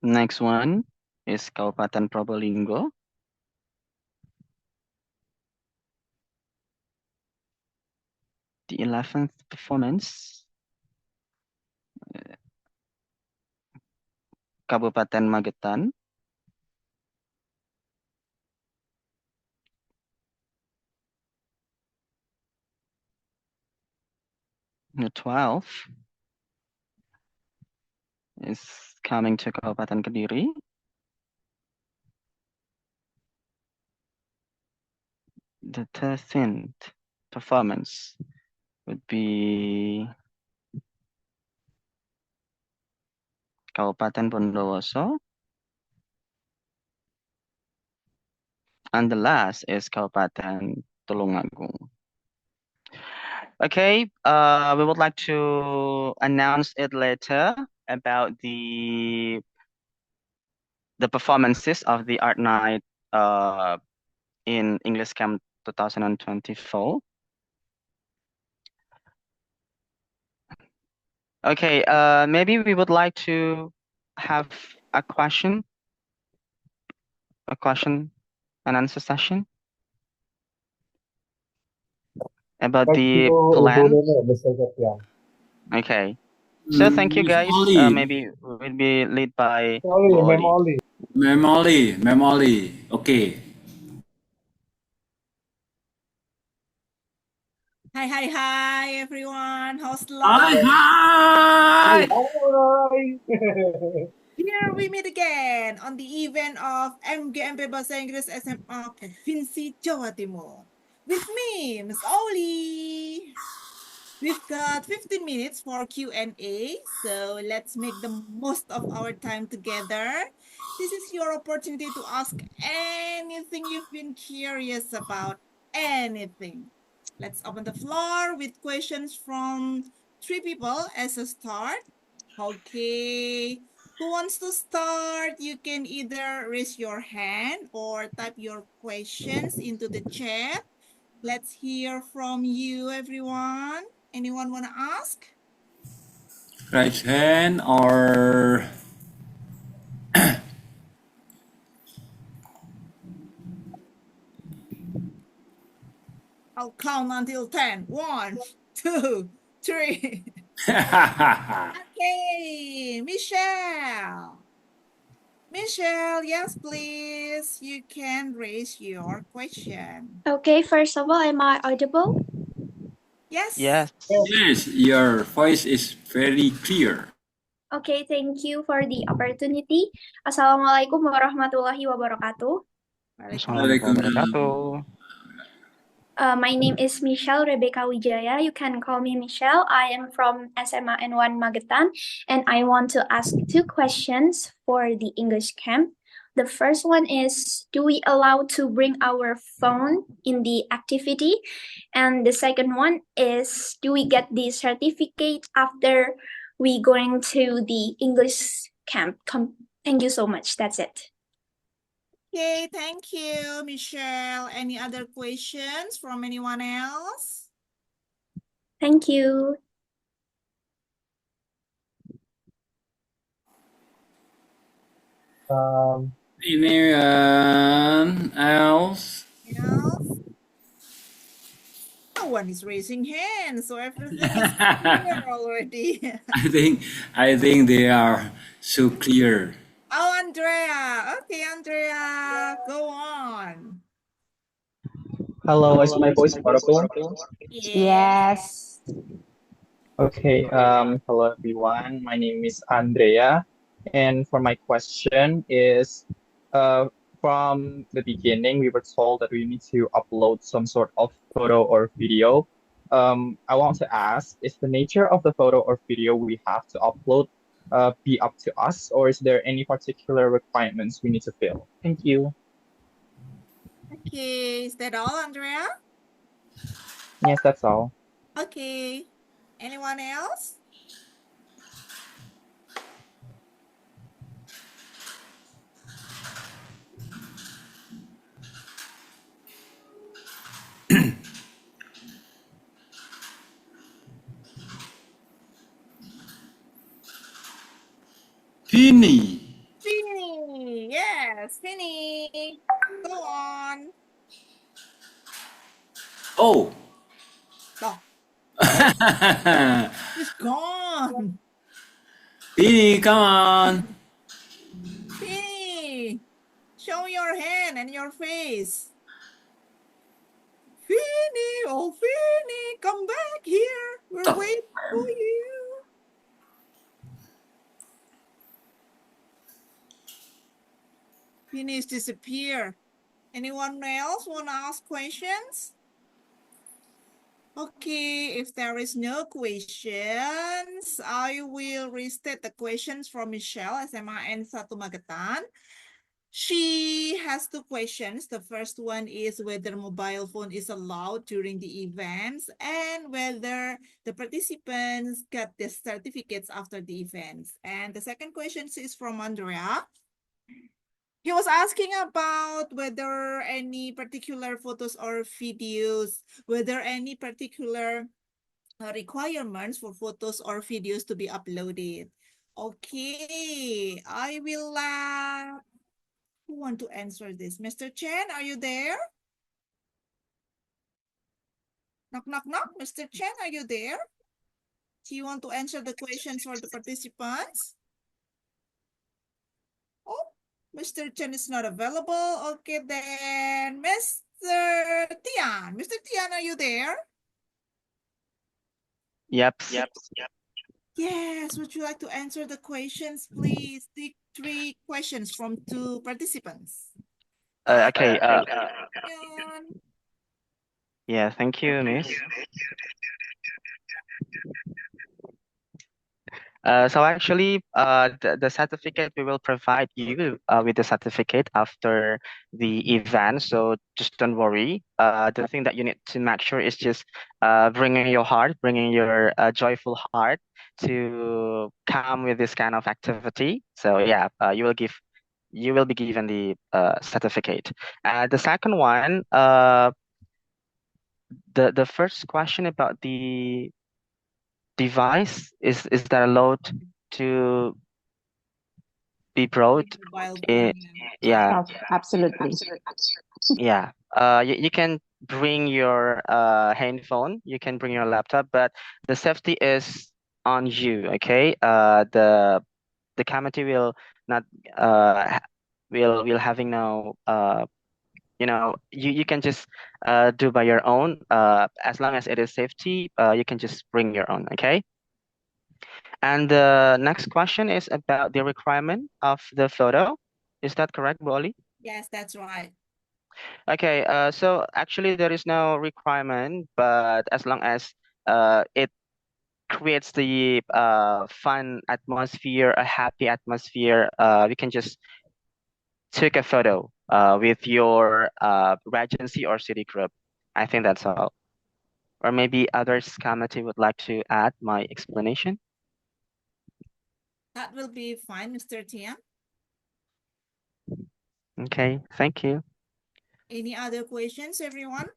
Next one is Kabupaten Probolinggo. The 11th performance, Kabupaten Magetan. The 12th is coming to Kabupaten Kediri. The 13th performance would be Kabupaten Bondowoso. And the last is Kabupaten Tulungagung. Okay, we would like to announce it later about the performances of the art night in English Camp 2024. Okay, maybe we would like to have a question and answer session about Baik, the itu Ibu plan. Nene Besar Septian. Okay, so thank you Miss guys. Oli, Maybe we'll be led by Oli, Bu Mem Oli. Oli. Mem Oli. Okay. Hi, everyone. How's the Hi, love? hi. Hai. Here we meet again on the event of MGMP Bahasa Inggris SMA Provinsi Jawa Timur. With me, Miss Oli. We've got 15 minutes for Q&A, so let's make the most of our time together. This is your opportunity to ask anything you've been curious about, anything. Let's open the floor with questions from 3 people as a start. Okay. Who wants to start? You can either raise your hand or type your questions into the chat. Let's hear from you, everyone. Anyone want to ask? Raise hand or I'll count until 10. 1, 2, 3. Okay, Michelle. Michelle, yes, please. You can raise your question. Okay, first of all, am I audible? Yes. Yes. Yes, your voice is very clear. Okay, thank you for the opportunity. Assalamualaikum warahmatullahi wabarakatuh. Assalamualaikum warahmatullahi wabarakatuh. My name is Michelle Rebecca Wijaya. You can call me Michelle. I am from SMA N1 Magetan, and I want to ask 2 questions for the English camp. The first one is, do we allow to bring our phone in the activity? And the second one is, do we get the certificate after we going to the English camp? Thank you so much. That's it. Okay, thank you, Michelle. Any other questions from anyone else? Thank you. Anyone else? Else? No one is raising hands, so everything is clear already. I think they are so clear. Oh, Andrea. Okay, Andrea, go on. Hello, is my voice audible? Yes. Okay, hello everyone. My name is Andrea, and for my question is, from the beginning, we were told that we need to upload some sort of photo or video. I want to ask, is the nature of the photo or video we have to upload be up to us, or is there any particular requirements we need to fill? Thank you. Okay, is that all, Andrea? Yes, that's all. Okay. Anyone else? Vini. Yes, Finny. Go on. Oh. Oh, it's gone. Finny, come on. Finny, show your hand and your face. Finny, oh Finny, come back here. We're waiting for you. Finny's disappear. Anyone else want to ask questions? Okay, if there is no questions, I will restate the questions from Michelle, SMAN 1 Magetan. She has two questions. The first one is whether mobile phone is allowed during the events and whether the participants got the certificates after the events. And the second question is from Andrea. He was asking about whether any particular photos or videos, whether any particular requirements for photos or videos to be uploaded. Okay, I will who want to answer this? Mr. Chen, are you there? Knock, knock, knock. Mr. Chen, are you there? Do you want to answer the questions for the participants? Oh, Mr. Chen is not available. Okay, then Mr. Tian. Mr. Tian, are you there? Yep. Yes, would you like to answer the questions, please? The 3 questions from 2 participants. Okay. Tian. Yeah, thank you, Miss. So actually, the certificate, we will provide you with the certificate after the event. So just don't worry. The thing that you need to make sure is just bringing your joyful heart to come with this kind of activity. So yeah, you will be given the certificate. The second one, the first question about the device is that allowed to be brought Mobile in? phone. Yeah, Absolutely. yeah. You can bring your handphone, you can bring your laptop, but the safety is on you. Okay. The committee will not will having no you can just do by your own. As long as it is safety, you can just bring your own. Okay. And the next question is about the requirement of the photo. Is that correct, Bolly? Yes, that's right. Okay, so actually there is no requirement, but as long as it creates the fun atmosphere, a happy atmosphere, we can just take a photo with your regency or city group. I think that's all. Or maybe others committee would like to add my explanation. That will be fine, Mr. Tian. Okay, thank you. Any other questions, everyone?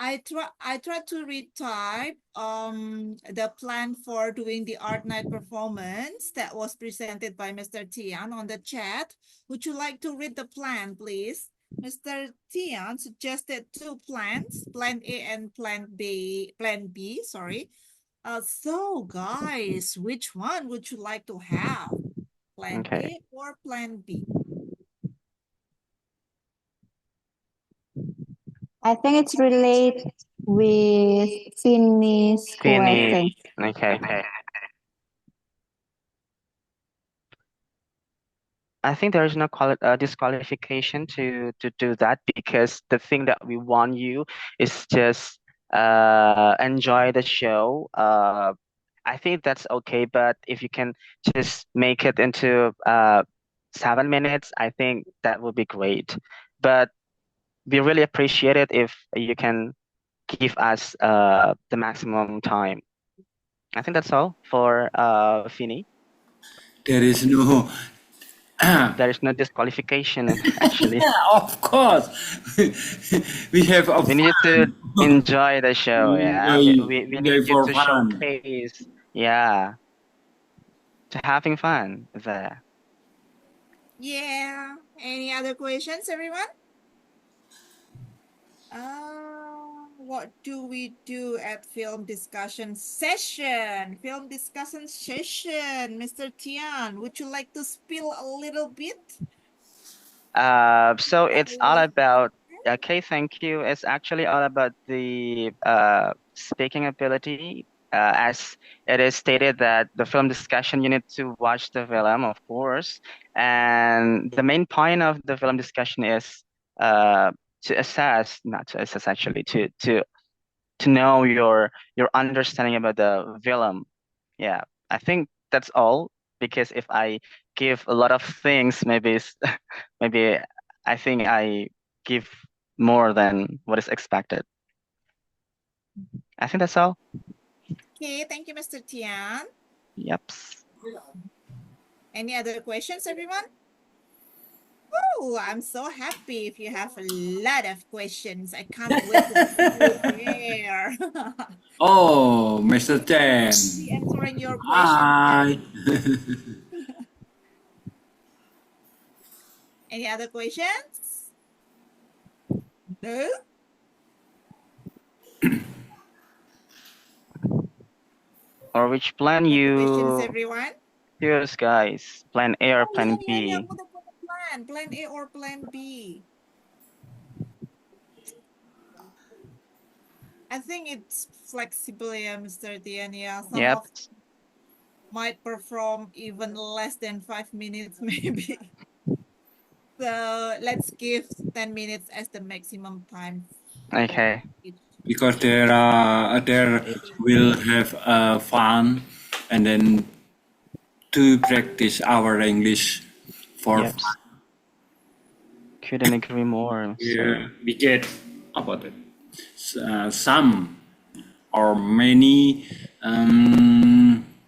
I try to retype the plan for doing the art night performance that was presented by Mr. Tian on the chat. Would you like to read the plan, please? Mr. Tian suggested 2 plans, Plan A and Plan B, sorry. So guys, which one would you like to have? Plan Okay. A or Plan B? I think it's related with Finny's question. Okay. I think there is no disqualification to do that, because the thing that we want you is just enjoy the show. I think that's okay, but if you can just make it into 7 minutes, I think that would be great. But we really appreciate it if you can give us the maximum time. I think that's all for Finny. There is no There is no disqualification, actually. Yeah, of course. We have a We need to enjoy the show. Yeah, we need enjoy you for to fun. showcase. Yeah. to having fun there. Yeah. Any other questions, everyone? What do we do at film discussion session? Film discussion session, Mr. Tian, would you like to spill a little bit? So it's all about, okay, thank you. It's actually all about the speaking ability. As it is stated that the film discussion, you need to watch the film, of course. And the main point of the film discussion is to assess, not to assess actually, to know your understanding about the film. Yeah, I think that's all. Because if I give a lot of things, maybe maybe I think I give more than what is expected. I think that's all. Okay, thank you, Mr. Tian. Yep. Any other questions, everyone? Oh, I'm so happy if you have a lot of questions. I can't wait to see you there. Oh, Mr. Chen. Be answering your Hi. questions. Any other questions? No? Or which plan Questions, you everyone? choose, guys? Plan A or Oh, plan yeah, B? put a plan. Plan A or plan B? I think it's flexible, yeah, Mr. Tian. Yeah, some Yep. of might perform even less than 5 minutes, maybe. So let's give 10 minutes as the maximum time. Okay. Because there will have fun, and then to practice our English for Yep. fun. Couldn't agree more. Yeah, we get about it. Some or many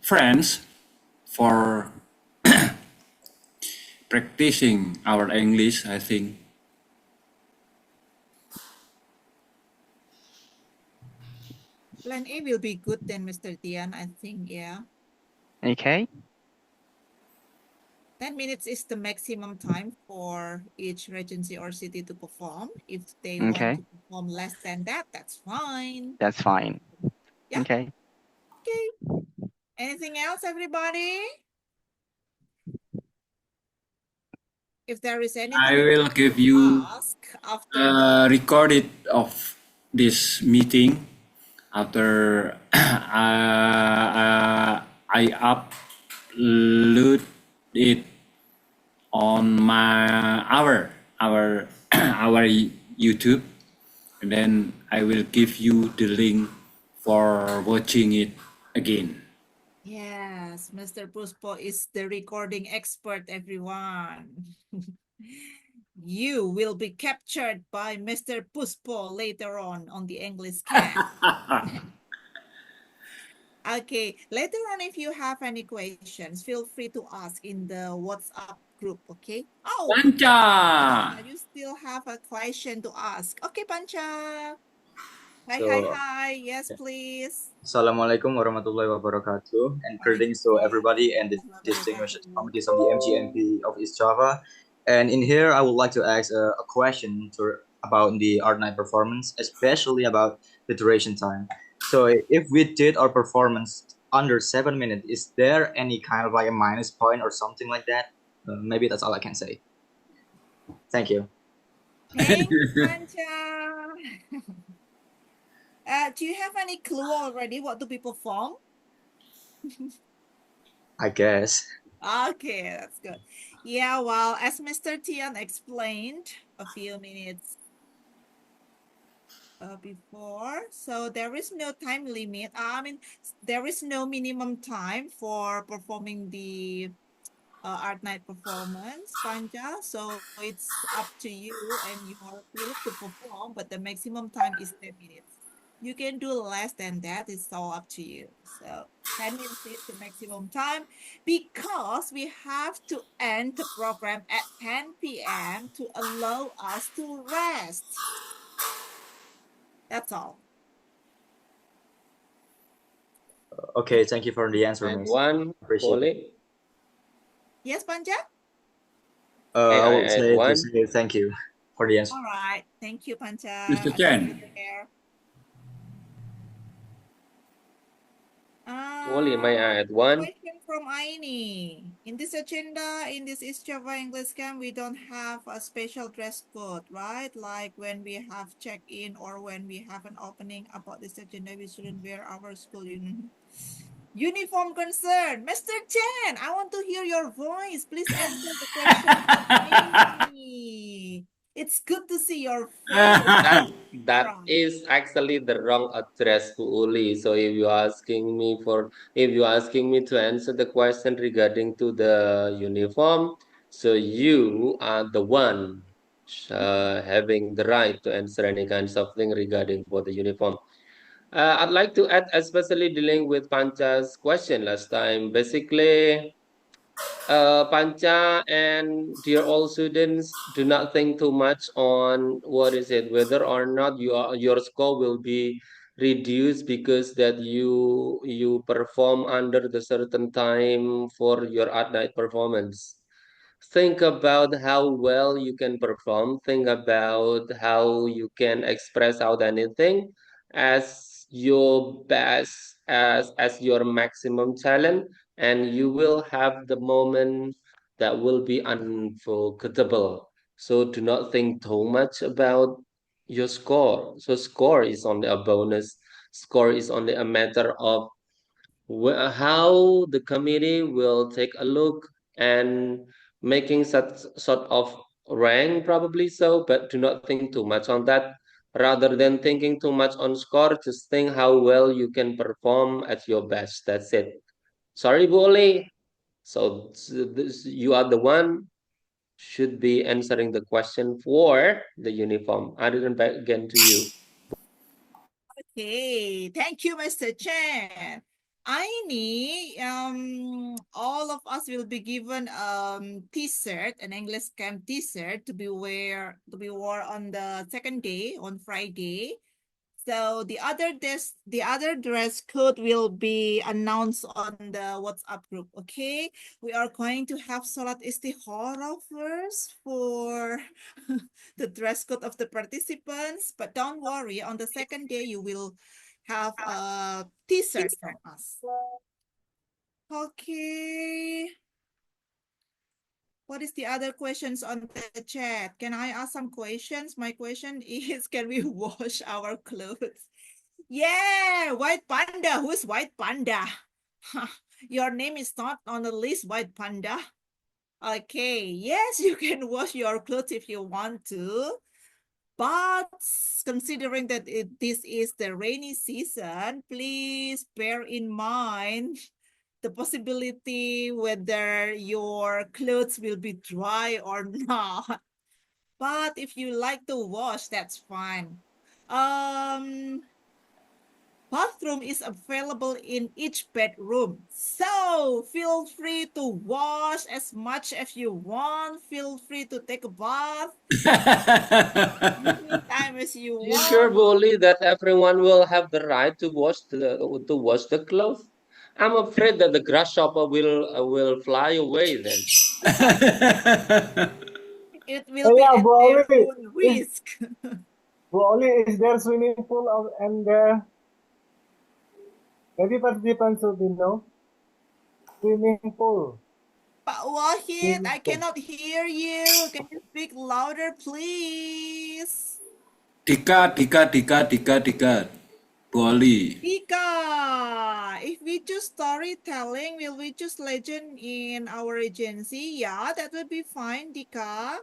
friends for practicing our English, I think. Plan A will be good then, Mr. Tian, I think, yeah. Okay. 10 minutes is the maximum time for each regency or city to perform. If they want Okay. to perform less than that, that's fine. That's fine. Yeah. Okay. Okay. Anything else, everybody? If there is anything I will give you ask after recorded of this meeting after I upload it on our YouTube, and then I will give you the link for watching it again. Yes, Mr. Puspo is the recording expert, everyone. You will be captured by Mr. Puspo later on the English camp. Okay, later on, if you have any questions, feel free to ask in the WhatsApp group, okay? Oh, Panca! you still have a question to ask. Okay, Panca. Hi, So- hi. Yes, please. Assalamualaikum warahmatullahi wabarakatuh, and greetings to everybody and the distinguished committees of the MGMP of East Java. And in here, I would like to ask a question about the art night performance, especially about the duration time. So if we did our performance under 7 minutes, is there any kind of like a minus point or something like that? Maybe that's all I can say. Thank you. Thanks, Panca. Do you have any clue already what to be performed? I guess. Okay, that's good. Yeah, well, as Mr. Tian explained a few minutes before, so there is no time limit. I mean, there is no minimum time for performing the art night performance, Panja. So it's up to you and your group to perform, but the maximum time is 10 minutes. You can do less than that. It's all up to you. So 10 minutes is the maximum time because we have to end the program at 10 p.m. to allow us to rest. That's all. Okay, thank you for the answer, And Miss. one, Appreciate it. Boleh. Yes, Panja? May I I would add say to one? say thank you for the answer. All right. Thank you, Panja. Mr. I Chen. think there. Wally, may I add one? Question from Aini. In this agenda, in this East Java English camp, we don't have a special dress code, right? Like when we have check-in or when we have an opening about this agenda, we shouldn't wear our school uniform concern. Mr. Chen, I want to hear your voice. Please answer the question from Aini. It's good to see your face. That is actually the wrong address, Bu Uli. So if you're asking me to answer the question regarding to the uniform, so you are the one having the right to answer any kinds of thing regarding for the uniform. I'd like to add, especially dealing with Pancha's question last time. Basically, Pancha and dear all students, do not think too much on whether or not your score will be reduced because that you perform under the certain time for your art night performance. Think about how well you can perform. Think about how you can express out anything as your best, as your maximum talent, and you will have the moment that will be unforgettable. So do not think too much about your score. So score is only a bonus. Score is only a matter of how the committee will take a look and making such sort of rank, probably so, but do not think too much on that. Rather than thinking too much on score, just think how well you can perform at your best. That's it. Sorry, Boli. So you are the one should be answering the question for the uniform. I didn't back again to you. Okay, thank you, Mr. Chen. Aini, all of us will be given t-shirt, an English camp t-shirt to be worn on the second day, on Friday. So the other dress code will be announced on the WhatsApp group. Okay, we are going to have Salat Istikhara first for the dress code of the participants, but don't worry, on the second day you will have a t-shirt from us. Okay. What is the other questions on the chat? Can I ask some questions? My question is, can we wash our clothes? Yeah, White Panda. Who's White Panda? Your name is not on the list, White Panda. Okay, yes, you can wash your clothes if you want to. But considering that this is the rainy season, please bear in mind the possibility whether your clothes will be dry or not. But if you like to wash, that's fine. Bathroom is available in each bedroom. So feel free to wash as much as you want. Feel free to take a bath anytime as you You want. sure, Boli, that everyone will have the right to wash the clothes? I'm afraid that the grasshopper will fly away then. It will be Yeah, at their own risk. Is there swimming pool and maybe participants should know swimming pool. Pak Wahid, I cannot hear you. Can you speak louder, please? Dika. Boli. Dika, if we choose storytelling, will we choose legend in our agency? Yeah, that would be fine, Dika.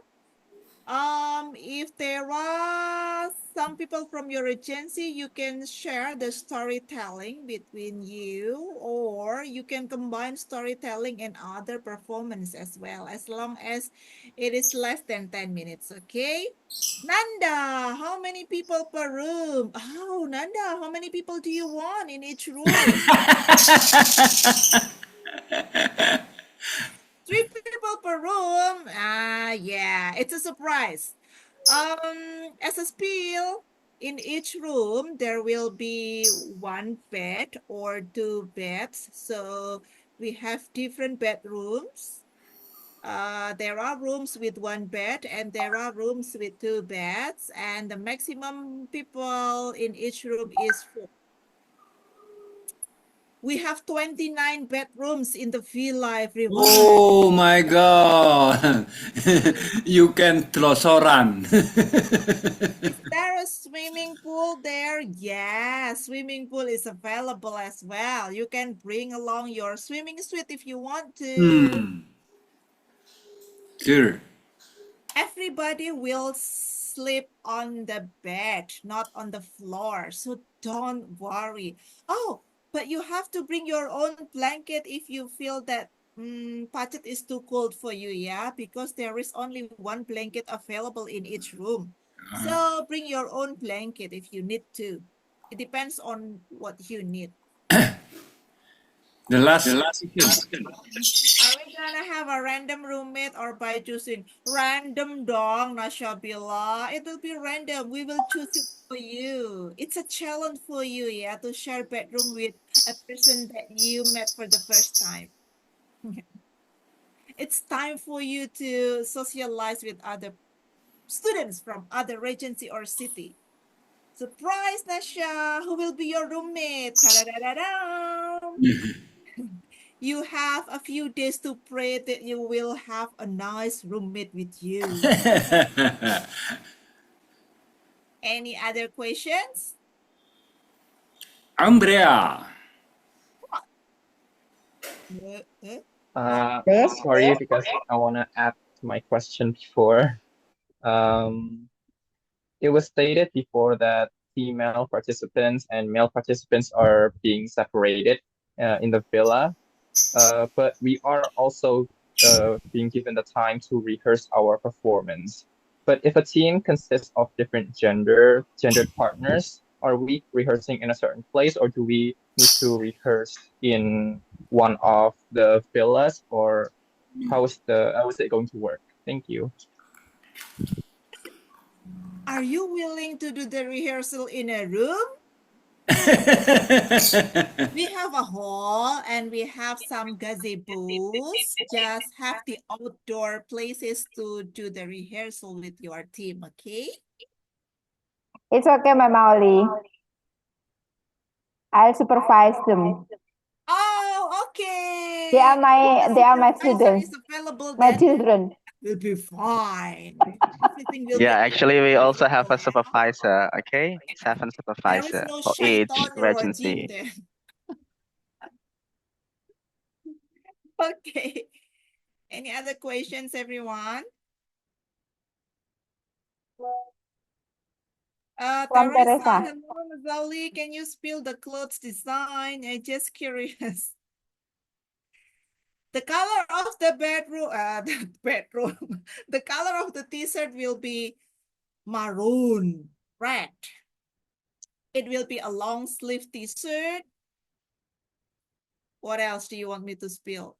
If there are some people from your agency, you can share the storytelling between you, or you can combine storytelling and other performance as well, as long as it is less than 10 minutes, okay? Nanda, how many people per room? Oh, Nanda, how many people do you want in each room? 3 people per room. Yeah, it's a surprise. As a spiel, in each room there will be 1 bed or 2 beds. So we have different bedrooms. There are rooms with one bed and there are rooms with two beds, and the maximum people in each room is 4. We have 29 bedrooms in the villa, everyone. Oh my God. You can telosoran. Is there a swimming pool there? Yes, swimming pool is available as well. You can bring along your swimming suit if you want to. Sure. Everybody will sleep on the bed, not on the floor. So don't worry. Oh, but you have to bring your own blanket if you feel that budget is too cold for you, yeah? Because there is only one blanket available in each room. So bring your own blanket if you need to. It depends on what you need. The last Are question. we gonna have a random roommate or by choosing random dong, Nashabila? It will be random. We will choose it for you. It's a challenge for you, yeah, to share bedroom with a person that you met for the first time. It's time for you to socialize with other students from other regency or city. Surprise, Nasha! Who will be your roommate? Ta-da-da-da-da! You have a few days to pray that you will have a nice roommate with you. Any other questions? Andrea. Sorry, because I want to add to my question before. It was stated before that female participants and male participants are being separated in the villa, but we are also being given the time to rehearse our performance. But if a team consists of different gendered partners, are we rehearsing in a certain place, or do we need to rehearse in one of the villas, or how is it going to work? Thank you. Are you willing to do the rehearsal in a room? We have a hall and we have some gazebos. Just have the outdoor places to do the rehearsal with your team, okay? It's okay, Mama Oli. I'll supervise them. Oh, okay. They are my Supervisor students, is available, my then children. will be fine. Everything will Yeah, be actually, we also have a okay. supervisor, okay? 7 There is supervisor no for each shaitan rajim regency. there. Okay. Any other questions, everyone? From Teresa, Teresa. hello, Zali. Can you spill the clothes design? I'm just curious. The color of the bedroom, the color of the t-shirt will be maroon, red. It will be a long sleeve t-shirt. What else do you want me to spill?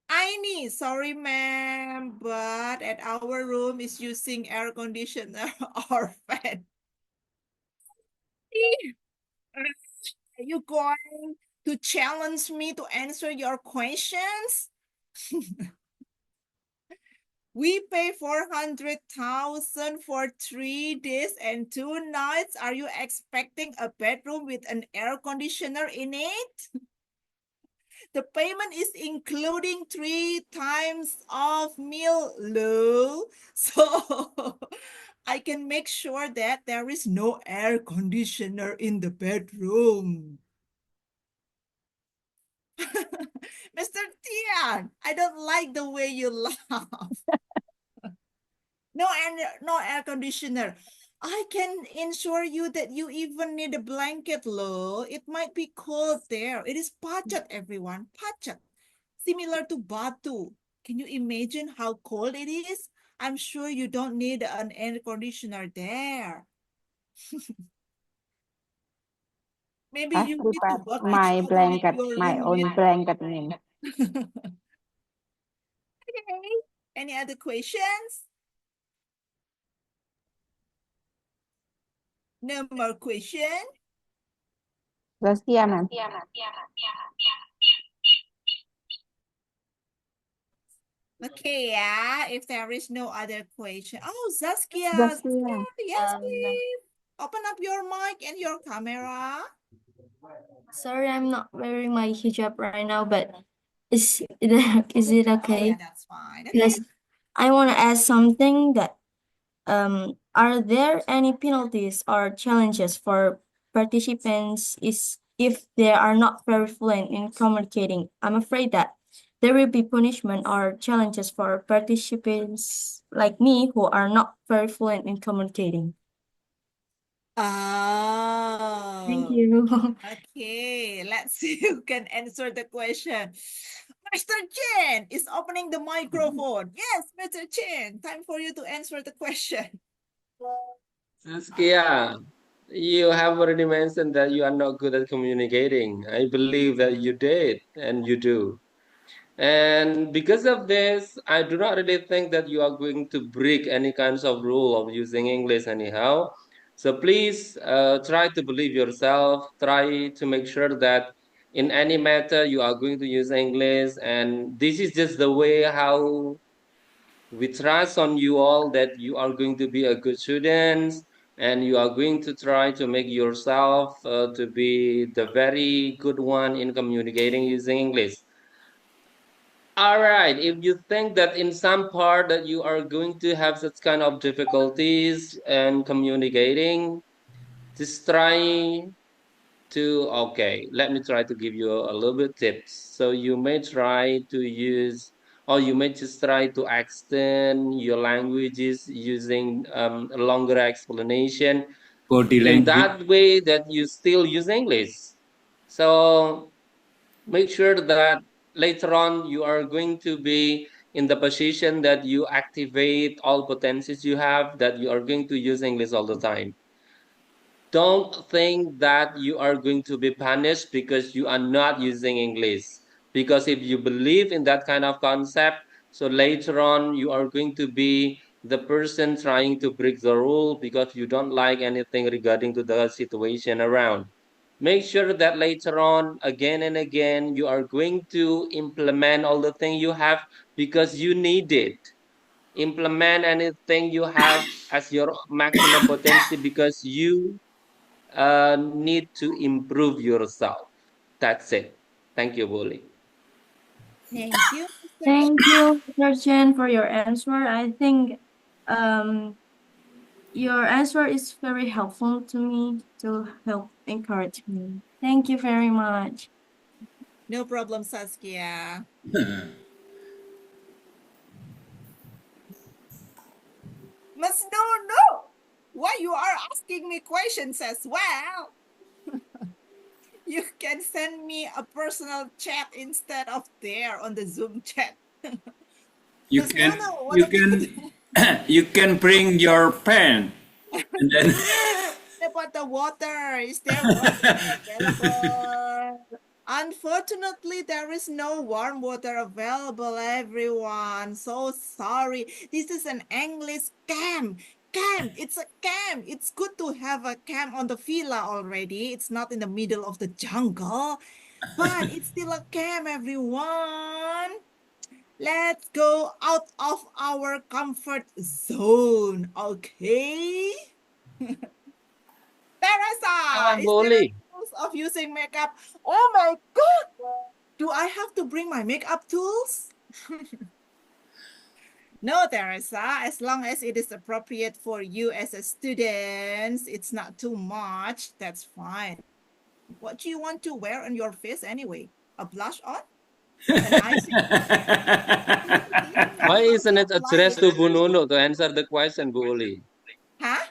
Aini, sorry ma'am, but at our room is using air conditioner or fan. Are you going to challenge me to answer your questions? We pay 400,000 for 3 days and 2 nights. Are you expecting a bedroom with an air conditioner in it? The payment is including 3 times of meal, Lou. So I can make sure that there is no air conditioner in the bedroom. Mr. Tian, I don't like the way you laugh. No air conditioner. I can ensure you that you even need a blanket, Lo. It might be cold there. It is Pachat, everyone. Pachat. Similar to Batu. Can you imagine how cold it is? I'm sure you don't need an air conditioner there. Maybe I've you need to prepared work my it out with blanket, your my own roommate. blanket name. Okay. Any other questions? No more question? Gracia, ma'am. Okay, yeah, if there is no other question. Oh, Zaskia, Zaskia. yes, please. Open up your mic and your camera. Sorry, I'm not wearing my hijab right now, but is it Oh, okay? yeah, that's fine. Okay. Because I want to ask something that are there any penalties or challenges for participants if they are not very fluent in communicating? I'm afraid that there will be punishment or challenges for participants like me who are not very fluent in communicating. Thank Oh, you. okay. Let's see who can answer the question. Mr. Chen is opening the microphone. Yes, Mr. Chen, time for you to answer the question. Saskia, you have already mentioned that you are not good at communicating. I believe that you did and you do. And because of this, I do not really think that you are going to break any kinds of rule of using English anyhow. So please try to believe yourself. Try to make sure that in any matter you are going to use English. And this is just the way how we trust on you all that you are going to be a good student and you are going to try to make yourself to be the very good one in communicating using English. All right, if you think that in some part that you are going to have such kind of difficulties in communicating, just try to, okay, let me try to give you a little bit tips. So you may try to use, or you may just try to extend your languages using a longer explanation Body in language. that way that you still use English. So make sure that later on you are going to be in the position that you activate all potencies you have, that you are going to use English all the time. Don't think that you are going to be punished because you are not using English. Because if you believe in that kind of concept, so later on you are going to be the person trying to break the rule because you don't like anything regarding to the situation around. Make sure that later on, again and again, you are going to implement all the things you have because you need it. Implement anything you have as your maximum potential because you need to improve yourself. That's it. Thank you, Bully. Thank you, Mr. Thank you, Mr. Chen, for your answer. I think your answer is very helpful to me to help encourage me. Thank you very much. No problem, Saskia. Miss No, why you are asking me questions as well? You can send me a personal chat instead of there on the Zoom chat. You Miss can Nono, what you about can you can bring your pen and then what about the water? Is there water available? Unfortunately, there is no warm water available, everyone. So sorry. This is an English camp. Camp. It's a camp. It's good to have a camp on the villa already. It's not in the middle of the jungle, but it's still a camp, everyone. Let's go out of our comfort zone, okay? Teresa, is there Bully. rules of using makeup? Oh my God! Do I have to bring my makeup tools? No, Teresa, as long as it is appropriate for you as a student, it's not too much, that's fine. What do you want to wear on your face anyway? A blush on? An icing? Why isn't it addressed to Bu Nuno to answer the question, Bu Uli? Huh?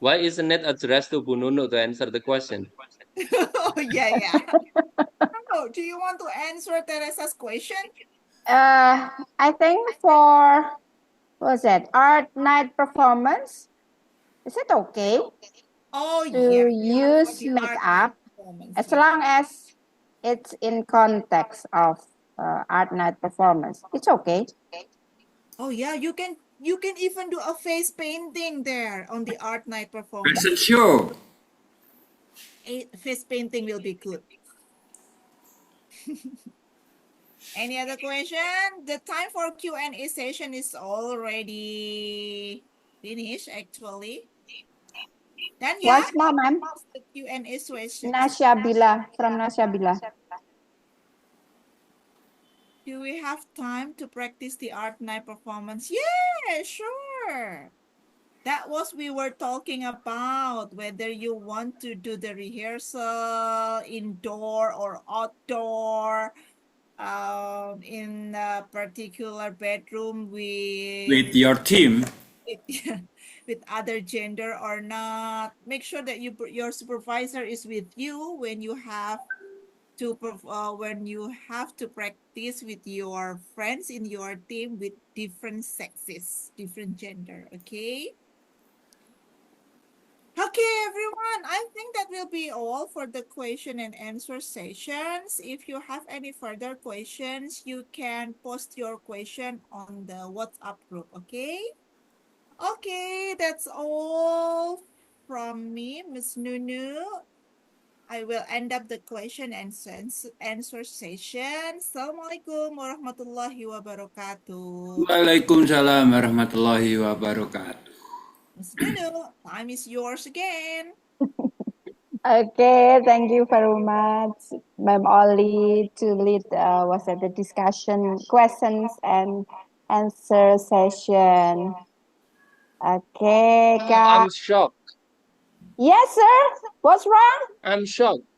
Why isn't it addressed to Bu Nuno to answer the question? Oh, yeah. Oh, do you want to answer Teresa's question? I think for what's that art night performance, is it okay Oh, to yeah. use The art makeup performance. as long as it's in context of art night performance? It's okay. Oh, yeah. You can even do a face painting there on the art night performance. fashion show. Face painting will be good. Any other question? The time for Q&A session is already finished, actually. Dan ya, Once more, ma'am. the Q&A session. Nasyabila from Nasyabila. Do we have time to practice the art night performance? Yeah, sure. That was we were talking about, whether you want to do the rehearsal indoor or outdoor, in a particular bedroom With your team. with other gender or not. Make sure that your supervisor is with you when you have to practice with your friends in your team with different sexes, different gender. Okay. Okay, everyone. I think that will be all for the question and answer sessions. If you have any further questions, you can post your question on the WhatsApp group. Okay. Okay, that's all from me, Miss Nunu. I will end up the question and answer session. Assalamualaikum warahmatullahi wabarakatuh. Waalaikumsalam warahmatullahi wabarakatuh. Miss Nunu, time is yours again. Okay, thank you very much, Ma'am Oli, to lead the discussion, questions and answer session. Okay, guys. I'm shocked. Yes, sir. What's wrong? I'm shocked.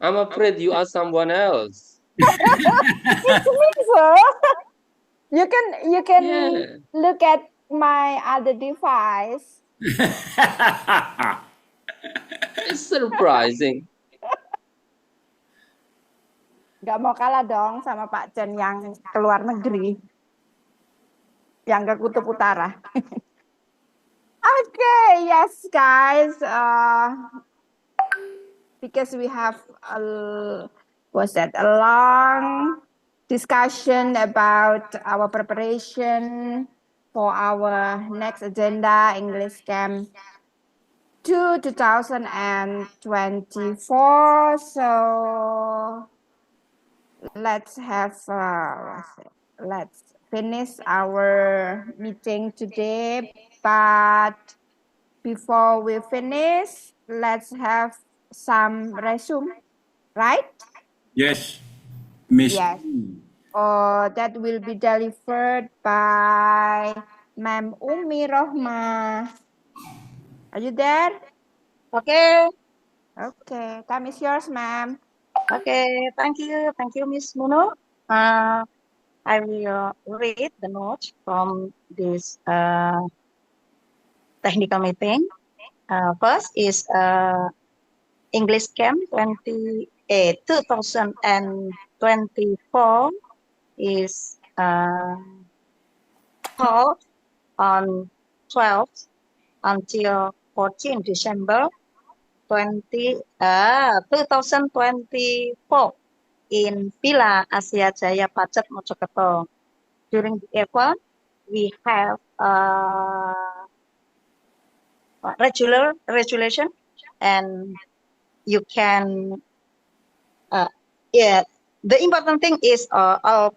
I'm afraid you are someone else. It's me, sir. You can Yeah. look at my other device. It's surprising. Gak mau kalah dong sama Pak Chen yang keluar negeri, yang ke Kutub Utara. Okay, yes, guys. Because we have a long discussion about our preparation for our next agenda, English Camp 2024. So let's finish our meeting today. But before we finish, let's have some resume, right? Yes, Miss. Yes. That will be delivered by Ma'am Umi Rohma. Are you there? Okay. Okay, time is yours, ma'am. Okay, thank you, Miss Muno. I will read the notes from this technical meeting. First is English Camp 2024 is held on 12th until 14 December 2024 in Villa Asia Jaya Pacet Mojokerto. During the event, we have regulation, and you can the important thing is our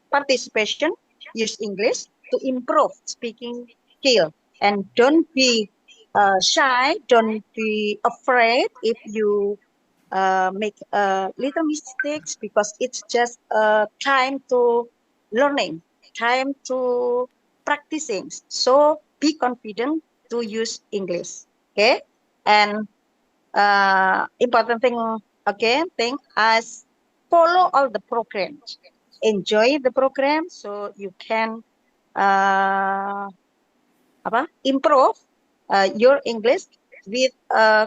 participation, use English to improve speaking skill, and don't be shy, don't be afraid if you make little mistakes, because it's just time to learning, time to practicing. So be confident to use English. Okay, and important thing again, as follow all the programs, enjoy the program, so you can improve your English with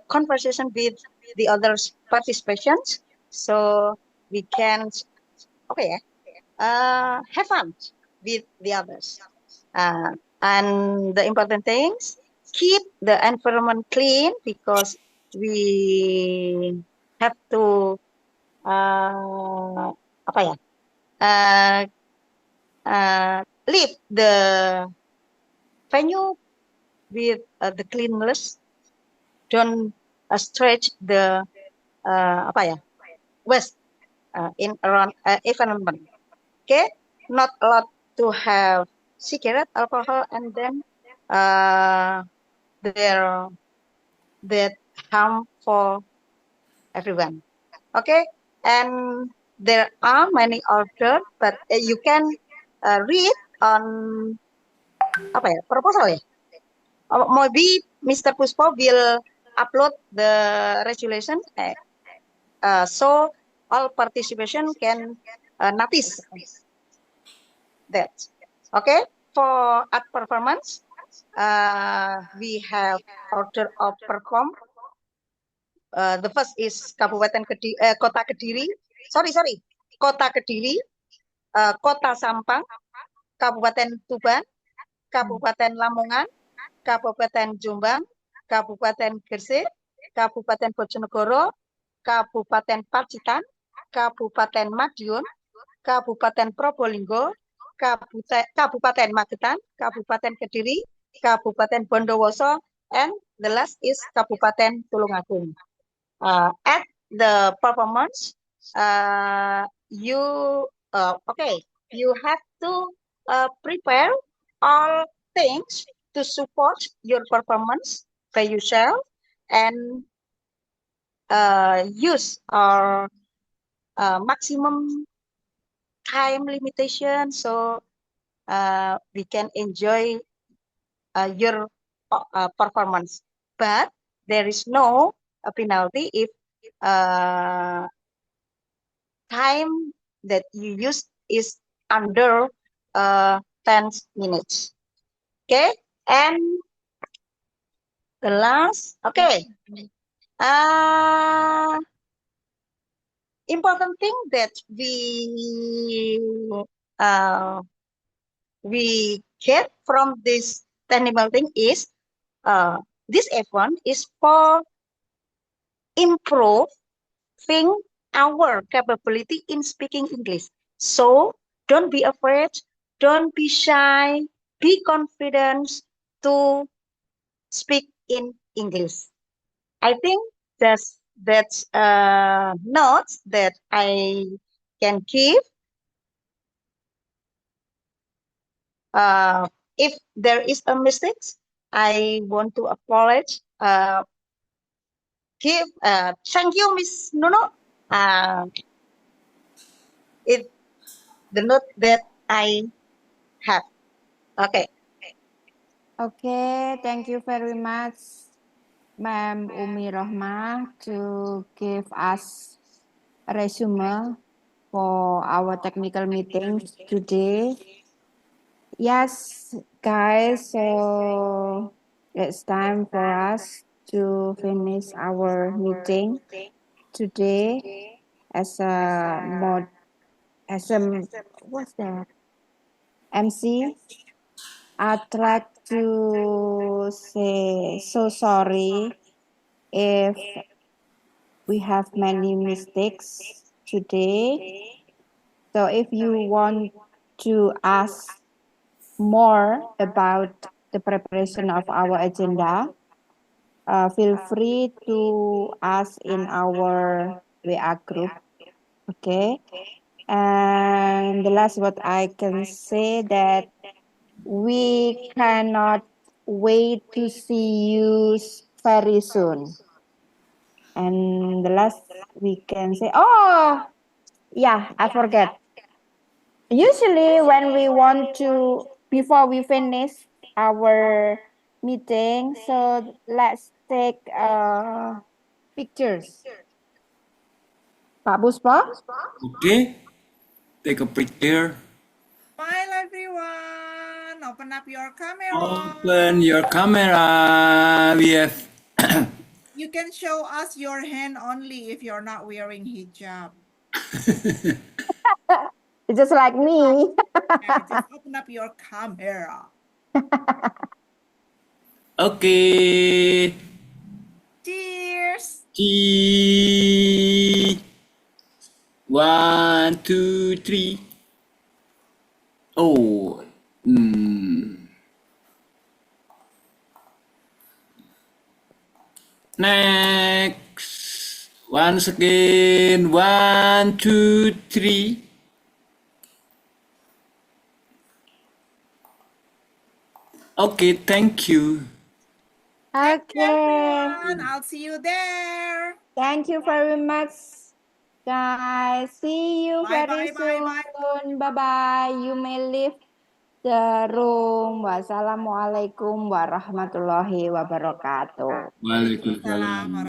conversation with the other participants, so we can have fun with the others. And the important things, keep the environment clean, because we have to leave the venue with the cleanliness. Don't stretch the waste in around environment. Okay, not allowed to have cigarette, alcohol, and then they're that harm for everyone. Okay, and there are many order, but you can read on apa ya proposal ya. Maybe Mr. Puspo will upload the resolution so all participation can notice that. Okay, for art performance, we have order of perform. The first is Kabupaten Kediri, Kota Kediri. Sorry, Kota Kediri, Kota Sampang, Kabupaten Tuban, Kabupaten Lamongan, Kabupaten Jombang, Kabupaten Gresik, Kabupaten Bojonegoro, Kabupaten Pacitan, Kabupaten Madiun, Kabupaten Probolinggo, Kabupaten Magetan, Kabupaten Kediri, Kabupaten Bondowoso, and the last is Kabupaten Tulungagung. At the performance, you have to prepare all things to support your performance by yourself and use our maximum time limitation so we can enjoy your performance. But there is no penalty if time that you use is under 10 minutes. Okay, and the last, important thing that we get from this technical thing is this F1 is for improving our capability in speaking English. So don't be afraid, don't be shy, be confident to speak in English. I think that's notes that I can give. If there is a mistake, I want to apologize. Thank you, Miss Nuno. It the note that I have. Okay. Okay, thank you very much, Ma'am Umi Rohmah, to give us a resume for our technical meeting today. Yes, guys, so it's time for us to finish our meeting today as a what's that? MC. I'd like to say so sorry if we have many mistakes today. So if you want to ask more about the preparation of our agenda, feel free to ask in our WA group. Okay. And the last what I can say that we cannot wait to see you very soon. And the last we can say, oh, yeah, I forget. Usually when we want to, before we finish our meeting, so let's take pictures. Pak Buspa? Okay, take a picture. Smile, everyone. Open up your camera. Open your camera. We have. You can show us your hand only if you're not wearing hijab. Just like me. Yeah, just open up your camera. Okay. Cheers. Cheese. 1, 2, 3. Oh. Next. Once again. 1, 2, 3. Okay, thank you. Thank you, Okay. everyone. I'll see you there. Thank you very much, guys. See you Bye, very bye, bye, bye. soon. Bye-bye. You may leave the room. Wassalamualaikum warahmatullahi wabarakatuh. Waalaikumsalam. Salam.